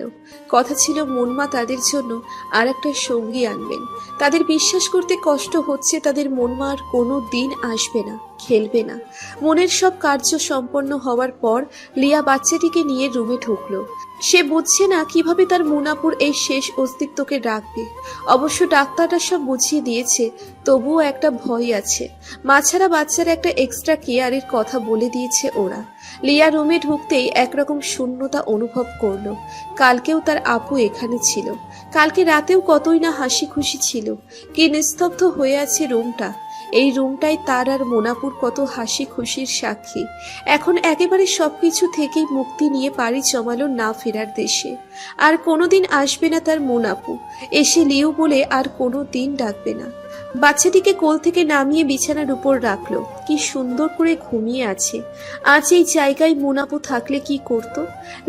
কথা ছিল মনমা তাদের জন্য আর একটা সঙ্গী আনবেন। তাদের বিশ্বাস করতে কষ্ট হচ্ছে তাদের মনমা আর কোনো দিন আসবে না, খেলবে না। মনের সব কার্য সম্পন্ন হওয়ার পর লিয়া বাচ্চাটিকে নিয়ে রুমে ঢুকলো। সে বুঝছে না কিভাবে তার মুনাপুর এই শেষ অস্তিত্বকে রাখবে। অবশ্য ডাক্তাররা সব বুঝিয়ে দিয়েছে, তবুও একটা ভয় আছে। মাছাড়া বাচ্চার একটা এক্সট্রা কেয়ারের কথা বলে দিয়েছে ওরা। লিয়া রুমে ঢুকতেই একরকম শূন্যতা অনুভব করলো। কালকেও তার আপু এখানে ছিল, কালকে রাতেও কতই না হাসি খুশি ছিল। কি নিস্তব্ধ হয়ে আছে রুমটা। এই রুমটাই তার আর মোনাপুর কত হাসি খুশির সাক্ষী। এখন একেবারে সবকিছু থেকেই মুক্তি নিয়ে পাড়ি জমালো না ফেরার দেশে। আর কোনোদিন আসবে না তার মোনাপু, এসে লিউ বলে আর কোনো দিন ডাকবে না। বাচ্চাটিকে কোল থেকে নামিয়ে বিছানার উপর রাখলো। কি সুন্দর করে ঘুমিয়ে আছে। আজ এই জায়গায় মোনাপু থাকলে কি করত?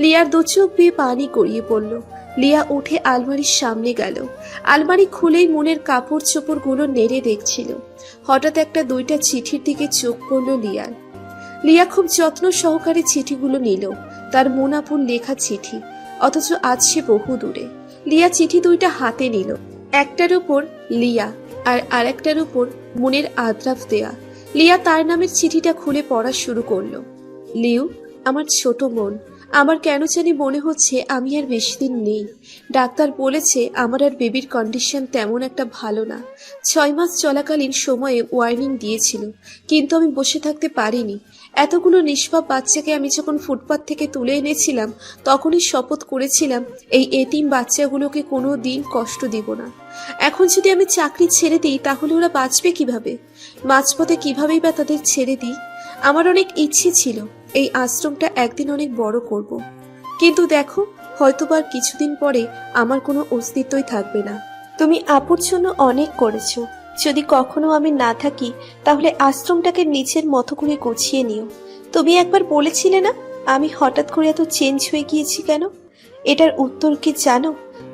লিয়ার দু চোখ দিয়ে পানি গড়িয়ে পড়ল। লিয়া উঠে আলমারির সামনে গেল। আলমারি খুলেই মনের কাপড় চোপড়গুলো নেড়ে দেখছিল। হঠাৎ একটা 2টা চিঠির দিকে চোখ পড়ল লিয়ার। লিয়া খুব যত্ন সহকারে চিঠিগুলো নিল। তার মোনাপুর লেখা চিঠি, অথচ আজ সে বহু দূরে। লিয়া চিঠি 2টা হাতে নিল। একটার উপর লিয়া, আর আরেকটার উপর মনের আদ্রাফ দেয়া। লিয়া তার নামের চিঠিটা খুলে পড়া শুরু করলো। লিউ, আমার ছোট মন, আমার কেন জানি মনে হচ্ছে আমি আর বেশি দিন নেই। ডাক্তার বলেছে আমার আর বেবির কন্ডিশন তেমন একটা ভালো না। 6 মাস চলাকালীন সময়ে ওয়ার্নিং দিয়েছিল, কিন্তু আমি বসে থাকতে পারিনি। এতগুলো নিষ্পাপ বাচ্চাকে আমি যখন ফুটপাত থেকে তুলে এনেছিলাম তখনই শপথ করেছিলাম এই এতিম বাচ্চাগুলোকে কোনো দিন কষ্ট দিব না। এখন যদি আমি চাকরি ছেড়ে দিই তাহলে ওরা বাঁচবে কিভাবে? মাঝপথে কিভাবেই বা তাদের ছেড়ে দিই? আমার অনেক ইচ্ছে ছিল এই আশ্রমটা একদিন অনেক বড় করব, কিন্তু দেখো হয়তোবা আর কিছুদিন পরে আমার কোনো অস্তিত্বই থাকবে না। তুমি আপুর জন্য অনেক করেছো। যদি কখনো আমি না থাকি তাহলে আশ্রমটাকে নিজের মতো করে গুছিয়ে নিও। তুমি একবার বলেছিলে না আমি হঠাৎ করে এত চেঞ্জ হয়ে গিয়েছি কেন? এটার উত্তর কি জানো?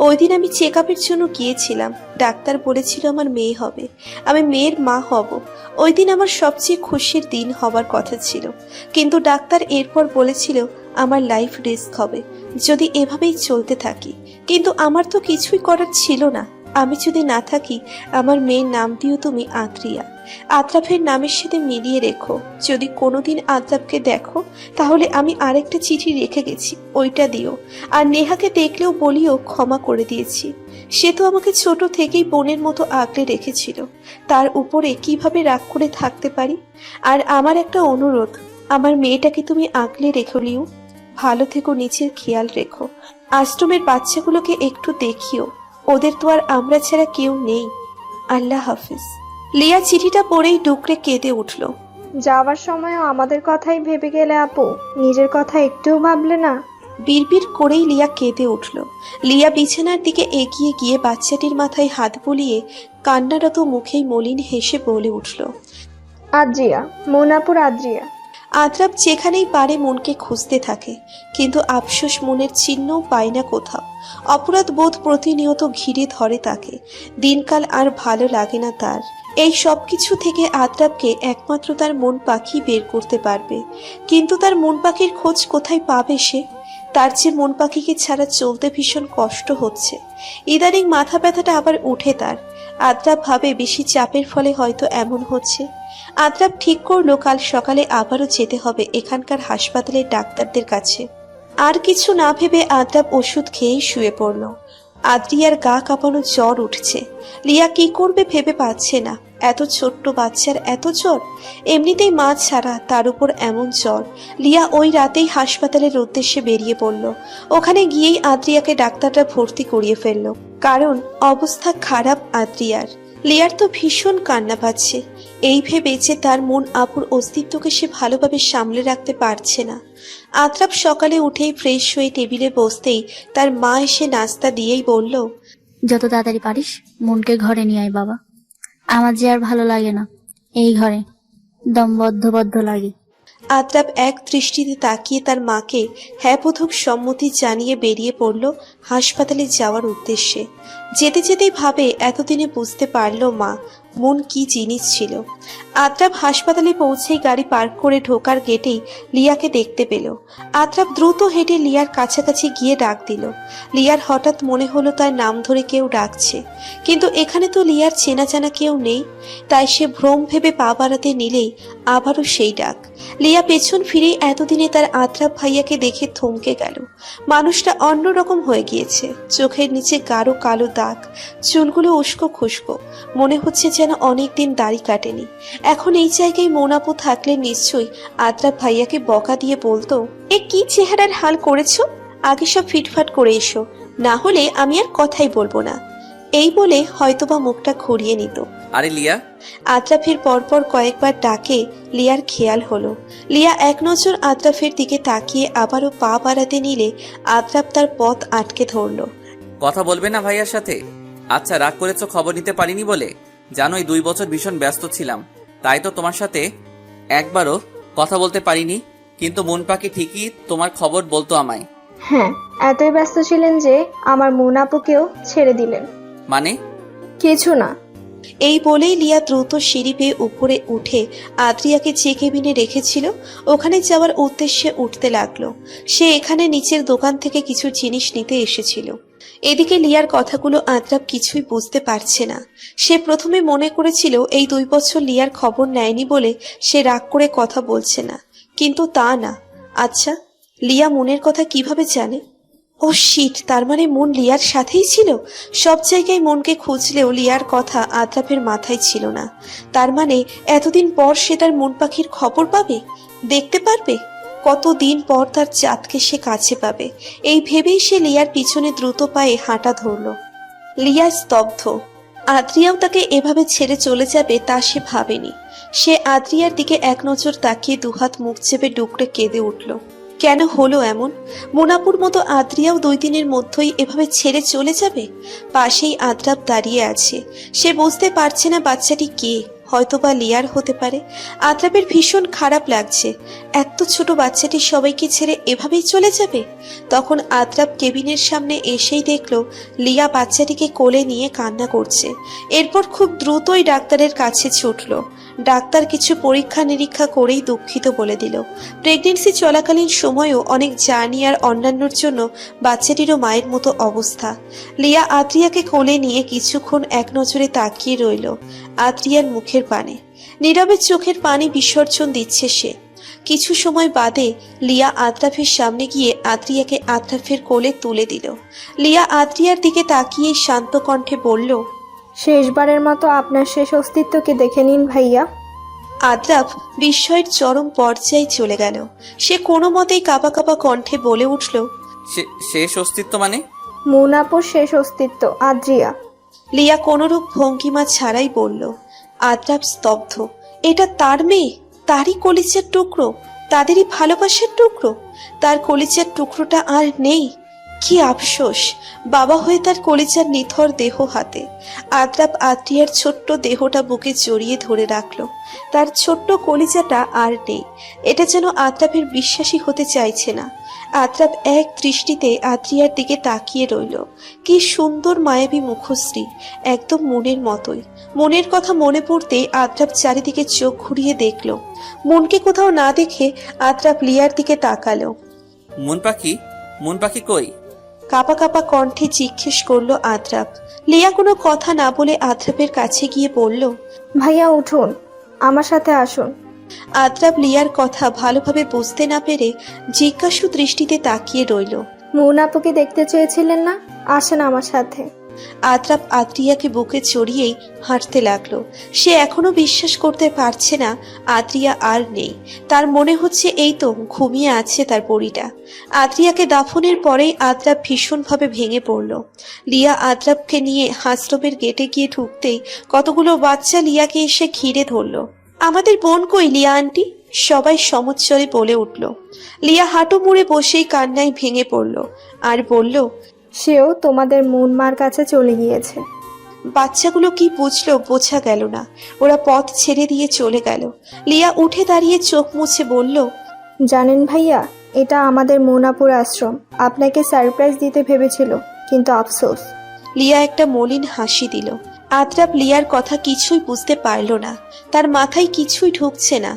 ওই দিন আমি চেক আপের জন্য গিয়েছিলাম। ডাক্তার বলেছিল আমার মেয়ে হবে, আমি মেয়ের মা হব। ওই দিন আমার সবচেয়ে খুশির দিন হবার কথা ছিল, কিন্তু ডাক্তার এরপর বলেছিল আমার লাইফ রিস্ক হবে যদি এভাবেই চলতে থাকি। কিন্তু আমার তো কিছুই করার ছিল না। আমি যদি না থাকি আমার মেয়ের নাম দিও তুমি আদ্রিয়া। আদ্রাফের নামের সাথে মিলিয়ে রেখো। যদি কোনোদিন আদ্রাফকে দেখো তাহলে আমি আরেকটা চিঠি রেখে গেছি, ওইটা দিও। আর নেহাকে দেখলেও বলিও ক্ষমা করে দিয়েছি। সে তো আমাকে ছোট থেকেই বোনের মতো আগলে রেখেছিল, তার উপরে কিভাবে রাগ করে থাকতে পারি? আর আমার একটা অনুরোধ, আমার মেয়েটাকে তুমি আগলে রেখো লিউ। ভালো থেকো, নিচের খেয়াল রেখো। আশ্রমের বাচ্চাগুলোকে একটু দেখিও, ওদের তো আর আমরা ছাড়া কেউ নেই। আল্লাহ হাফিজ। লিয়া চিঠিটা পড়েই ডুকরে কেঁদে উঠল। যাওয়ার সময়ও আমাদের কথাই ভেবে গেলে আপু, নিজের কথা একটুও ভাবলে না? বিড়বিড় করেই লিয়া কেঁদে উঠল। লিয়া বিছানার দিকে এগিয়ে গিয়ে বাচ্চাটির মাথায় হাত বুলিয়ে কান্নারত মুখেই মলিন হেসে বলে উঠল, আদ্রিয়া, মুনাপুর আদ্রিয়া। আদ্রাব যেখানেই পারে মনকে খুঁজতে থাকে, কিন্তু আফসোস মনের চিহ্নও পায় না কোথাও। অপরাধ বোধ প্রতিনিয়ত ঘিরে ধরে তাকে। দিনকাল আর ভালো লাগে না তার। এই সব কিছু থেকে আদ্রাবকে একমাত্র তার মন পাখি বের করতে পারবে, কিন্তু তার মন পাখির খোঁজ কোথায় পাবে সে? তার যে মন পাখিকে ছাড়া চলতে ভীষণ কষ্ট হচ্ছে। ইদানিং মাথা ব্যথাটা আবার উঠে তার। আদ্রাব ভাবে বেশি চাপের ফলে হয়তো এমন হচ্ছে। আদ্রাব ঠিক করলো কাল সকালে আবারও যেতে হবে এখানকার হাসপাতালের ডাক্তারদের কাছে। আর কিছু না ভেবে আদ্রাব ওষুধ খেয়েই শুয়ে পড়ল। আদ্রিয়ার গা কাঁপানো জ্বর উঠছে। লিয়া কি করবে ভেবে পাচ্ছে না। এত ছোট্ট বাচ্চার এত জ্বর, এমনিতেই মা ছাড়া তার উপর এমন জ্বর। লিয়া ওই রাতেই হাসপাতালের উদ্দেশ্যে বেরিয়ে পড়ল। ওখানে গিয়েই আদ্রিয়াকে ডাক্তাররা ভর্তি করিয়ে ফেলল, কারণ অবস্থা খারাপ আদ্রিয়ার। লিয়ার তো ভীষণ কান্না পাচ্ছে, এই ভেবে যে তার মন আপুর অস্তিত্বকে সে ভালোভাবে সামলে রাখতে পারছে না। আদ্রাব সকালে উঠেই ফ্রেশ হয়ে টেবিলে বসতেই তার মা এসে নাস্তা দিয়েই বলল, যত তাড়াতাড়ি পারিস মনকে ঘরে নিয়ে আয় বাবা। আমার যে আর ভালো লাগে না এই ঘরে, দম বদ্ধ বদ্ধ লাগে। আদ্রাব এক দৃষ্টিতে তাকিয়ে তার মাকে হ্যাঁ বোধক সম্মতি জানিয়ে বেরিয়ে পড়ল হাসপাতালে যাওয়ার উদ্দেশ্যে। যেতে যেতেই ভাবে এতদিনে বুঝতে পারল মা মন কি জিনিস ছিল। আদ্রাব হাসপাতালে পৌঁছেই গাড়ি পার্ক করে ঢোকার গেটেই লিয়াকে দেখতে পেল। আদ্রাব দ্রুত হেঁটে লিয়ার কাছাকাছি গিয়ে ডাক দিল। লিয়ার হঠাৎ মনে হলো তার নাম ধরে কেউ ডাকছে, কিন্তু এখানে তো লিয়ার চেনা জানা কেউ নেই। তাই সে ভ্রম ভেবে পা বাড়াতে নিলেই আবারও সেই ডাক। লিয়া পেছন ফিরে এতদিনে তার আদ্রাব ভাইয়াকে দেখে থমকে গেল। মানুষটা অন্যরকম হয়ে গিয়েছে, চোখের নিচে গাঢ় কালো দাগ, চুলগুলো উস্কো খুস্কো, মনে হচ্ছে যেন অনেকদিন দাড়ি কাটেনি। এখন এই জায়গায় মোনাপু থাকলে নিশ্চয়ই আদ্রাব ভাইয়াকে বকা দিয়ে বলতো, এ কি চেহারার হাল করেছো, আগে সব ফিটফাট করে এসো, না হলে আমি আর কথাই বলবো না। এই বলে হয়তোবা মুখটা ঘুরিয়ে নিত। আরে লিয়া। আদ্রাফের পরপর কয়েকবার ডাকে লিয়ার খেয়াল হলো। লিয়া এক নজর আদ্রাফের দিকে তাকিয়ে আবারও পা বাড়াতে নিলে আদ্রাফ তার পথ আটকে ধরল। কথা বলবে না ভাইয়ার সাথে? আচ্ছা, রাগ করেছো খবর নিতে পারিনি বলে? জানোই 2 বছর ভীষণ ব্যস্ত ছিলাম, তাই তো তোমার সাথে একবারও কথা বলতে পারিনি, কিন্তু মন পাখি ঠিকই তোমার খবর বলতো আমায়। হ্যাঁ, এতই ব্যস্ত ছিলেন যে আমার মুনাপুকেও ছেড়ে দিলেন। মানে? কিছু না। এই বলেই লিয়া দ্রুত সিঁড়ি বেয়ে উপরে উঠে আদ্রিয়াকে যে কেবিনে রেখেছিল ওখানে যাওয়ার উদ্দেশ্যে উঠতে লাগলো। সে এখানে নিচের দোকান থেকে কিছু জিনিস নিতে এসেছিল। এদিকে লিয়ার কথাগুলো আদ্রাব কিছুই বুঝতে পারছে না। সে প্রথমে মনে করেছিল এই 2 বছর লিয়ার খবর নেয়নি বলে সে রাগ করে কথা বলছে না, কিন্তু তা না। আচ্ছা, লিয়া মনের কথা কিভাবে জানে? ও শিট, তার মানে মন লিয়ার সাথেই ছিল। সব জায়গায় মনকে খুঁজলেও লিয়ার কথা আদ্রাবের মাথায় ছিল না। তার মানে এতদিন পর সে তার মন পাখির খবর পাবে, দেখতে পারবে। কতদিন পর তার চাঁদকে সে কাছে পাবে, এই ভেবেই সে লিয়ার পিছনে দ্রুত পায়ে হাঁটা ধরল। লিয়া স্তব্ধ। আদ্রিয়াও তাকে এভাবে ছেড়ে চলে যাবে তা সে ভাবেনি। সে আদ্রিয়ার দিকে এক নজর তাকিয়ে দুহাত মুখ চেপে ডুকরে কেঁদে উঠল। কেন হলো এমন? মোনাপুর মতো আদ্রিয়াও 2 দিনের মধ্যেই এভাবে ছেড়ে চলে যাবে? পাশেই আদ্রাব দাঁড়িয়ে আছে। সে বুঝতে পারছে না বাচ্চাটি কে, হয়তোবা লিয়ার হতে পারে। আদ্রাবের ভীষণ খারাপ লাগছে। এত ছোট বাচ্চাটি সবাইকে ছেড়ে এভাবেই চলে যাবে? তখন আদ্রাব কেবিনের সামনে এসেই দেখলো লিয়া বাচ্চাটিকে কোলে নিয়ে কান্না করছে। এরপর খুব দ্রুতই ডাক্তারের কাছে ছুটলো। ডাক্তার কিছু পরীক্ষা নিরীক্ষা করেই দুঃখিত বলে দিল, প্রেগনেন্সি চলাকালীন সময়ও অনেক জার্নি আর অন্যান্যর জন্য বাচ্চাটিরও মায়ের মতো অবস্থা। লিয়া আদ্রিয়াকে কোলে নিয়ে কিছুক্ষণ এক নজরে তাকিয়ে রইল আদ্রিয়ার মুখের পানে। নীরবে চোখের পানি বিসর্জন দিচ্ছে সে। কিছু সময় বাদে লিয়া আদ্রাফের সামনে গিয়ে আদ্রিয়াকে আদ্রাফের কোলে তুলে দিল। লিয়া আদ্রিয়ার দিকে তাকিয়ে শান্ত কণ্ঠে বলল, শেষবারের মতো আপনার শেষ অস্তিত্বকে দেখে নিন ভাইয়া। আদ্রাফ বিস্ময়ের চরম পর্যায়ে চলে গেল। সে কোনো মতেই কাঁপা কাঁপা কণ্ঠে বলে উঠল, শেষ অস্তিত্ব মানে? মুনাপুর শেষ অস্তিত্ব আদ্রিয়া। লিয়া কোনরূপ ভঙ্গিমা ছাড়াই বলল। আদ্রাফ স্তব্ধ। এটা তার মেয়ে, তারই কলিজার টুকরো, তাদেরই ভালোবাসার টুকরো। তার কলিজার টুকরোটা আর নেই। কি আফসোস, বাবা হয়ে তার কলিজার নিথর দেহ হাতে। আদ্রাফ আদ্রিয়ার ছোট্ট দেহটা বুকে জড়িয়ে ধরে রাখলো। তার ছোট্ট কলিজাটা আর নেই। এটা যেন আদ্রাফের বিশ্বাসই হতে চাইছে না। আদ্রাফ এক দৃষ্টিতে আদ্রিয়ার দিকে তাকিয়ে রইল। কি সুন্দর মায়াবী মুখশ্রী, একদম মনের মতোই। মনের কথা মনে পড়তে আদ্রাফ চারিদিকে চোখ ঘুরিয়ে দেখল। মনকে কোথাও না দেখে আদ্রাফ লিয়ার দিকে তাকালো। মন পাখি কই? কাপা কাপা কণ্ঠে জিজ্ঞেস করলো আদ্রাফ। লিয়া কোনো কথা না বলে আদ্রাফের কাছে গিয়ে বলল, ভাইয়া উঠুন, আমার সাথে আসুন। আদ্রাফ লিয়ার কথা ভালোভাবে বুঝতে না পেরে জিজ্ঞাসু দৃষ্টিতে তাকিয়ে রইল। মুনাপুকে দেখতে চেয়েছিলেন না, আসেন আমার সাথে। আদ্রাফ আদ্রিয়াকে বুকে চড়িয়েই হাঁটতে লাগলো। সে এখনো বিশ্বাস করতে পারছে না আদ্রিয়া আর নেই। তার মনে হচ্ছে এই তো ঘুমিয়ে আছে তার পরীটা। আদ্রিয়াকে দাফনের পরেই আদ্রাফ ভীষণভাবে ভেঙে পড়ল। লিয়া আদ্রাফকে নিয়ে হাসরবের গেটে গিয়ে ঢুকতেই কতগুলো বাচ্চা লিয়াকে এসে ঘিরে ধরল। আমাদের বোন কই লিয়া আন্টি? সবাই সমচ্চরে বলে উঠল। লিয়া হাঁটু মুড়ে বসেই কান্নায় ভেঙে পড়ল আর বলল, সেও তোমাদের মুন মার কাছে চলে গিয়েছে। বাচ্চাগুলো কি বুঝলো বোঝা গেল না। ওরা পথ ছেড়ে দিয়ে চলে গেল। লিয়া উঠে দাঁড়িয়ে চোখ মুছে বলল, জানেন ভাইয়া, এটা আমাদের মুনাপুর আশ্রম। আপনাকে সারপ্রাইজ দিতে ভেবেছিল, কিন্তু আফসোস। লিয়া একটা মলিন হাসি দিল। আদ্রাফ লিয়ার কথা কিছুই বুঝতে পারল না। তার মাথায় কিছুই ঢুকছে না।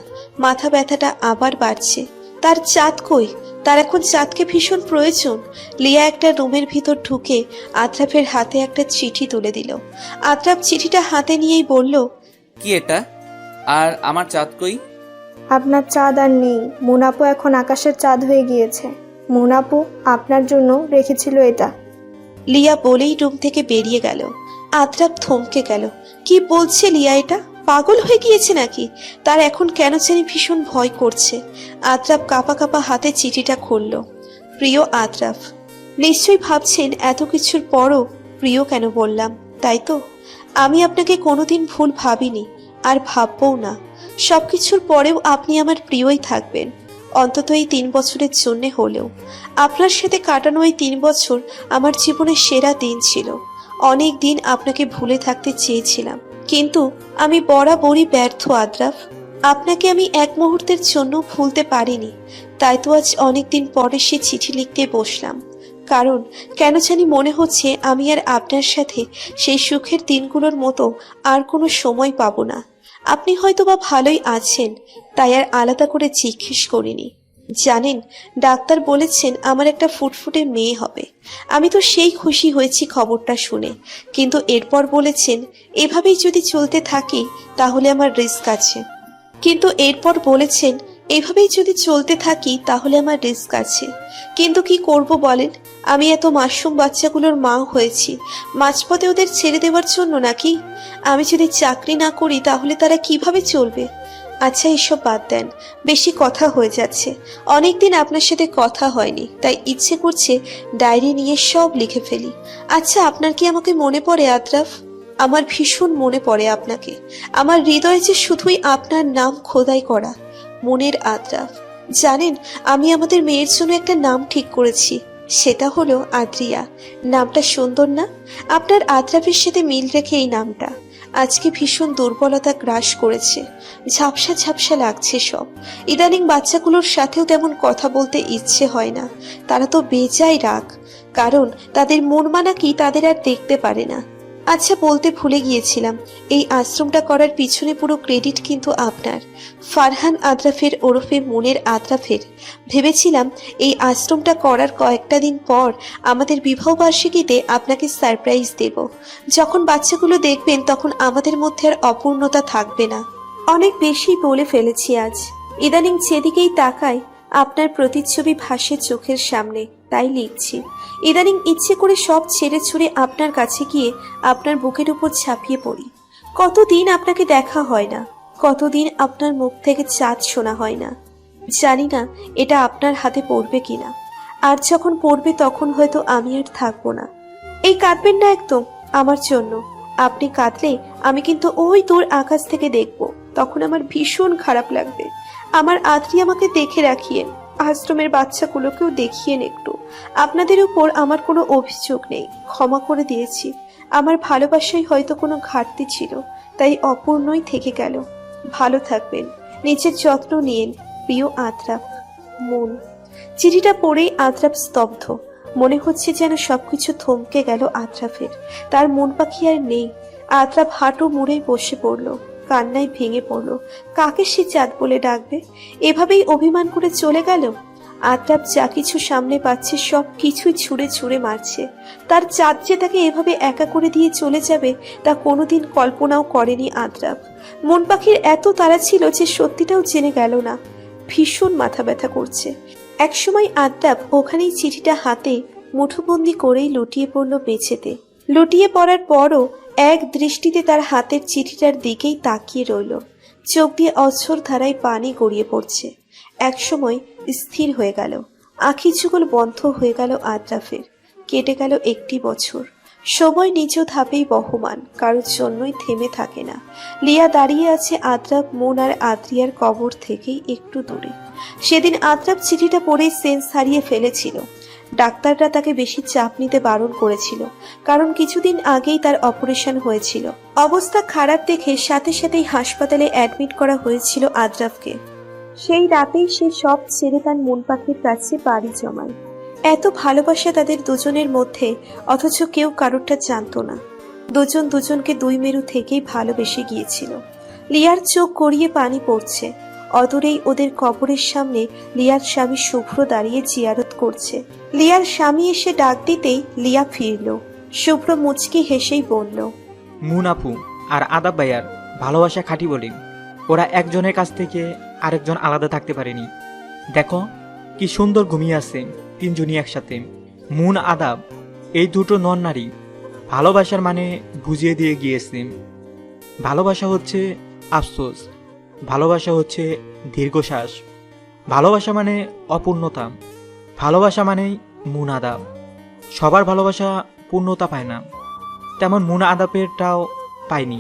মাথা ব্যথাটা আবার বাড়ছে। তার চাঁদ কই? তার এখন চাঁদকে ভীষণ প্রয়োজন। লিয়া একটা রুমের ভিতর ঢুকে আদ্রাফের হাতে একটা চিঠি তুলে দিল। আদ্রাফ চিঠিটা হাতে নিয়েই বলল, কি এটা? আর আমার চাঁদ কই? আপনার চাঁদ আর নেই। মুনাপু এখন আকাশের চাঁদ হয়ে গিয়েছে। মুনাপু আপনার জন্য রেখেছিল এটা। লিয়া বলেই রুম থেকে বেরিয়ে গেল। আদ্রাফ থমকে গেল। কি বলছে লিয়া? এটা পাগল হয়ে গিয়েছে নাকি? তার এখন কেন জানি ভীষণ ভয় করছে। আদ্রাফ কাঁপা কাঁপা হাতে চিঠিটা খুলল। প্রিয় আদ্রাফ, নিশ্চয়ই ভাবছেন এত কিছুর পরও প্রিয় কেন বললাম, তাই তো? আমি আপনাকে কোনোদিন ভুল ভাবিনি, আর ভাববও না। সবকিছুর পরেও আপনি আমার প্রিয়ই থাকবেন, অন্তত এই 3 বছরের জন্য হলেও। আপনার সাথে কাটানো এই 3 বছর আমার জীবনের সেরা দিন ছিল। অনেক দিন আপনাকে ভুলে থাকতে চেয়েছিলাম, কিন্তু আমি বরাবরই ব্যর্থ আদ্রাফ। আপনাকে আমি এক মুহূর্তের জন্য ভুলতে পারিনি। তাই তো আজ অনেকদিন পরে সে চিঠি লিখতে বসলাম। কারণ কেন জানি মনে হচ্ছে আমি আর আপনার সাথে সেই সুখের দিনগুলোর মতো আর কোনো সময় পাবো না। আপনি হয়তো বা ভালোই আছেন, তাই আর আলাদা করে জিজ্ঞেস করিনি। জানেন, ডাক্তার বলেছেন আমার একটা ফুটফুটে মেয়ে হবে। আমি তো সেই খুশি হয়েছি খবরটা শুনে, কিন্তু এরপর বলেছেন এভাবেই যদি চলতে থাকি তাহলে আমার রিস্ক আছে। কিন্তু কি করব বলেন? আমি এত মাসুম বাচ্চাগুলোর মা হয়েছি, মাঝপথে ওদের ছেড়ে দেওয়ার জন্য নাকি? আমি যদি চাকরি না করি তাহলে তারা কিভাবে চলবে? আচ্ছা, এসব বাদ দেন, বেশি কথা হয়ে যাচ্ছে। অনেকদিন আপনার সাথে কথা হয়নি, তাই ইচ্ছে করছে ডায়েরি নিয়ে সব লিখে ফেলি। আচ্ছা, আপনার কি আমাকে মনে পড়ে আদ্রাফ? আমার ভীষণ মনে পড়ে আপনাকে। আমার হৃদয়ে যে শুধুই আপনার নাম খোদাই করা, মনের আদ্রাফ। জানেন, আমি আমাদের মেয়ের জন্য একটা নাম ঠিক করেছি, সেটা হলো আদ্রিয়া। নামটা সুন্দর না? আপনার আদ্রাফের সাথে মিল রেখে এই নামটা। আজকে ভীষণ দুর্বলতা গ্রাস করেছে, ঝাপসা ঝাপসা লাগছে সব। ইদানিং বাচ্চাগুলোর সাথেও তেমন কথা বলতে ইচ্ছে হয় না। তারা তো বেজায় রাগ, কারণ তাদের মন মানা কি তাদের আর দেখতে পারে না। আচ্ছা, বলতে ভুলে গিয়েছিলাম, এই আশ্রমটা করার পিছনে পুরো ক্রেডিট কিন্তু আপনার, ফারহান আদ্রাফের ওরফে মনের আদ্রাফের। ভেবেছিলাম এই আশ্রমটা করার কয়েকটা দিন পর আমাদের বিবাহবার্ষিকীতে আপনাকে সারপ্রাইজ দেব। যখন বাচ্চাগুলো দেখবেন তখন আমাদের মধ্যে আর অপূর্ণতা থাকবে না। অনেক বেশি বলে ফেলেছি আজ। ইদানিং যেদিকেই তাকাই আপনার প্রতিচ্ছবি ভাসে চোখের সামনে, তাই লিখছি। ইদানিং ইচ্ছে করে সব ছেড়ে ছুড়ে আপনার কাছে গিয়ে আপনার বুকের উপর ঝাঁপিয়ে পড়ি। কতদিন আপনাকে দেখা হয় না, কতদিন আপনার মুখ থেকে চাঁদ শোনা হয় না। জানি না এটা আপনার হাতে পড়বে কিনা, আর যখন পড়বে তখন হয়তো আমি আর থাকবো না। এই কাঁদবেন না একদম আমার জন্য। আপনি কাঁদলে আমি কিন্তু ওই দূর আকাশ থেকে দেখব, তখন আমার ভীষণ খারাপ লাগবে। আমার আদ্রি আমাকে দেখে রাখিয়েন, আশ্রমের বাচ্চাগুলোকেও দেখিয়েন একটু। আপনাদের উপর আমার কোনো অভিযোগ নেই, ক্ষমা করে দিয়েছি। আমার ভালোবাসায় হয়তো কোনো ঘাটতি ছিল, তাই অপূর্ণই থেকে গেল। ভালো থাকবেন, নিজের যত্ন নিয়েন, প্রিয় আদ্রাফ। মন। চিঠিটা পড়েই আদ্রাফ স্তব্ধ। মনে হচ্ছে যেন সবকিছু থমকে গেল আদ্রাফের। তার মন পাখি আর নেই। আদ্রাফ হাঁটু মুড়েই বসে পড়ল, কান্নায় ভেঙে পড়ল। কাকে সে চাঁদ বলে ডাকবে? এভাবেই অভিমান করে চলে গেল। আদ্রাফ যা কিছু সামনে পাচ্ছে সব কিছুই ছুঁড়ে ছুঁড়ে মারছে। তার চাঁদ যে তাকে এভাবে একা করে দিয়ে চলে যাবে তা কোনোদিন কল্পনাও করেনি আদ্রাফ। মন পাখির এত তাড়া ছিল যে সত্যিটাও জেনে গেল না। ভীষণ মাথা ব্যথা করছে। একসময় আদ্রাফ ওখানেই চিঠিটা হাতে মুঠোবন্দি করেই লুটিয়ে পড়ল মেঝেতে। লুটিয়ে পড়ার পরও এক দৃষ্টিতে তার হাতের চিঠিটার দিকেই তাকিয়ে রইল। চোখ দিয়ে অঝোর ধারায় পানি গড়িয়ে পড়ছে। একসময় স্থির হয়ে গেল, আঁখি যুগল বন্ধ হয়ে গেল আদ্রাফের। কেটে গেল একটি বছর। সময় নিজ ধাপেই বহমান, কারোর জন্যই থেমে থাকে না। লিয়া দাঁড়িয়ে আছে আদ্রাফ, মন আর আদ্রিয়ার কবর থেকেই একটু দূরে। সেদিন আদ্রাফ চিঠিটা পড়েই সেন্স হারিয়ে ফেলেছিল। ডাক্তাররা তাকে বেশি চাপ নিতে বারণ করেছিল, কারণ কিছুদিন আগেই তার অপারেশন হয়েছিল। অবস্থা খারাপ দেখে সাথে সাথেই হাসপাতালে অ্যাডমিট করা হয়েছিল আদ্রাফকে। সেই রাতেই সে সব ছেড়ে তার মন পাখির কাছে পাড়ি জমায়। এত ভালোবাসা তাদের দুজনের মধ্যে, অথচ কেউ কারোরটা জানতো না। দুজন দুজনকে দুই মেরু থেকেই ভালোবেসে গিয়েছিল। লিয়ার চোখ গড়িয়ে পানি পড়ছে। অদূরেই ওদের কবরের সামনে লিয়ার স্বামী শুভ্র দাঁড়িয়ে জিয়ারত করছে। লিয়ার স্বামী এসে ডাক দিতেই লিয়া ফিরল। শুভ্র মুচকি হেসেই বলল, মুন আপু আর আদাব ভাইয়ার ভালোবাসা খাঁটি বলে ওরা একজনের কাছ থেকে আরেকজন আলাদা থাকতে পারেনি। দেখো কি সুন্দর ঘুমিয়ে আছে তিনজনই একসাথে। মুন আদাব এই দুটো নন নারী ভালোবাসার মানে বুঝিয়ে দিয়ে গিয়েছে। ভালোবাসা হচ্ছে আফসোস, ভালোবাসা হচ্ছে দীর্ঘশ্বাস, ভালোবাসা মানে অপূর্ণতা, ভালোবাসা মানেই মুন আদাব। সবার ভালোবাসা পূর্ণতা পায় না, তেমন মুন আদাবেরটাও পায়নি।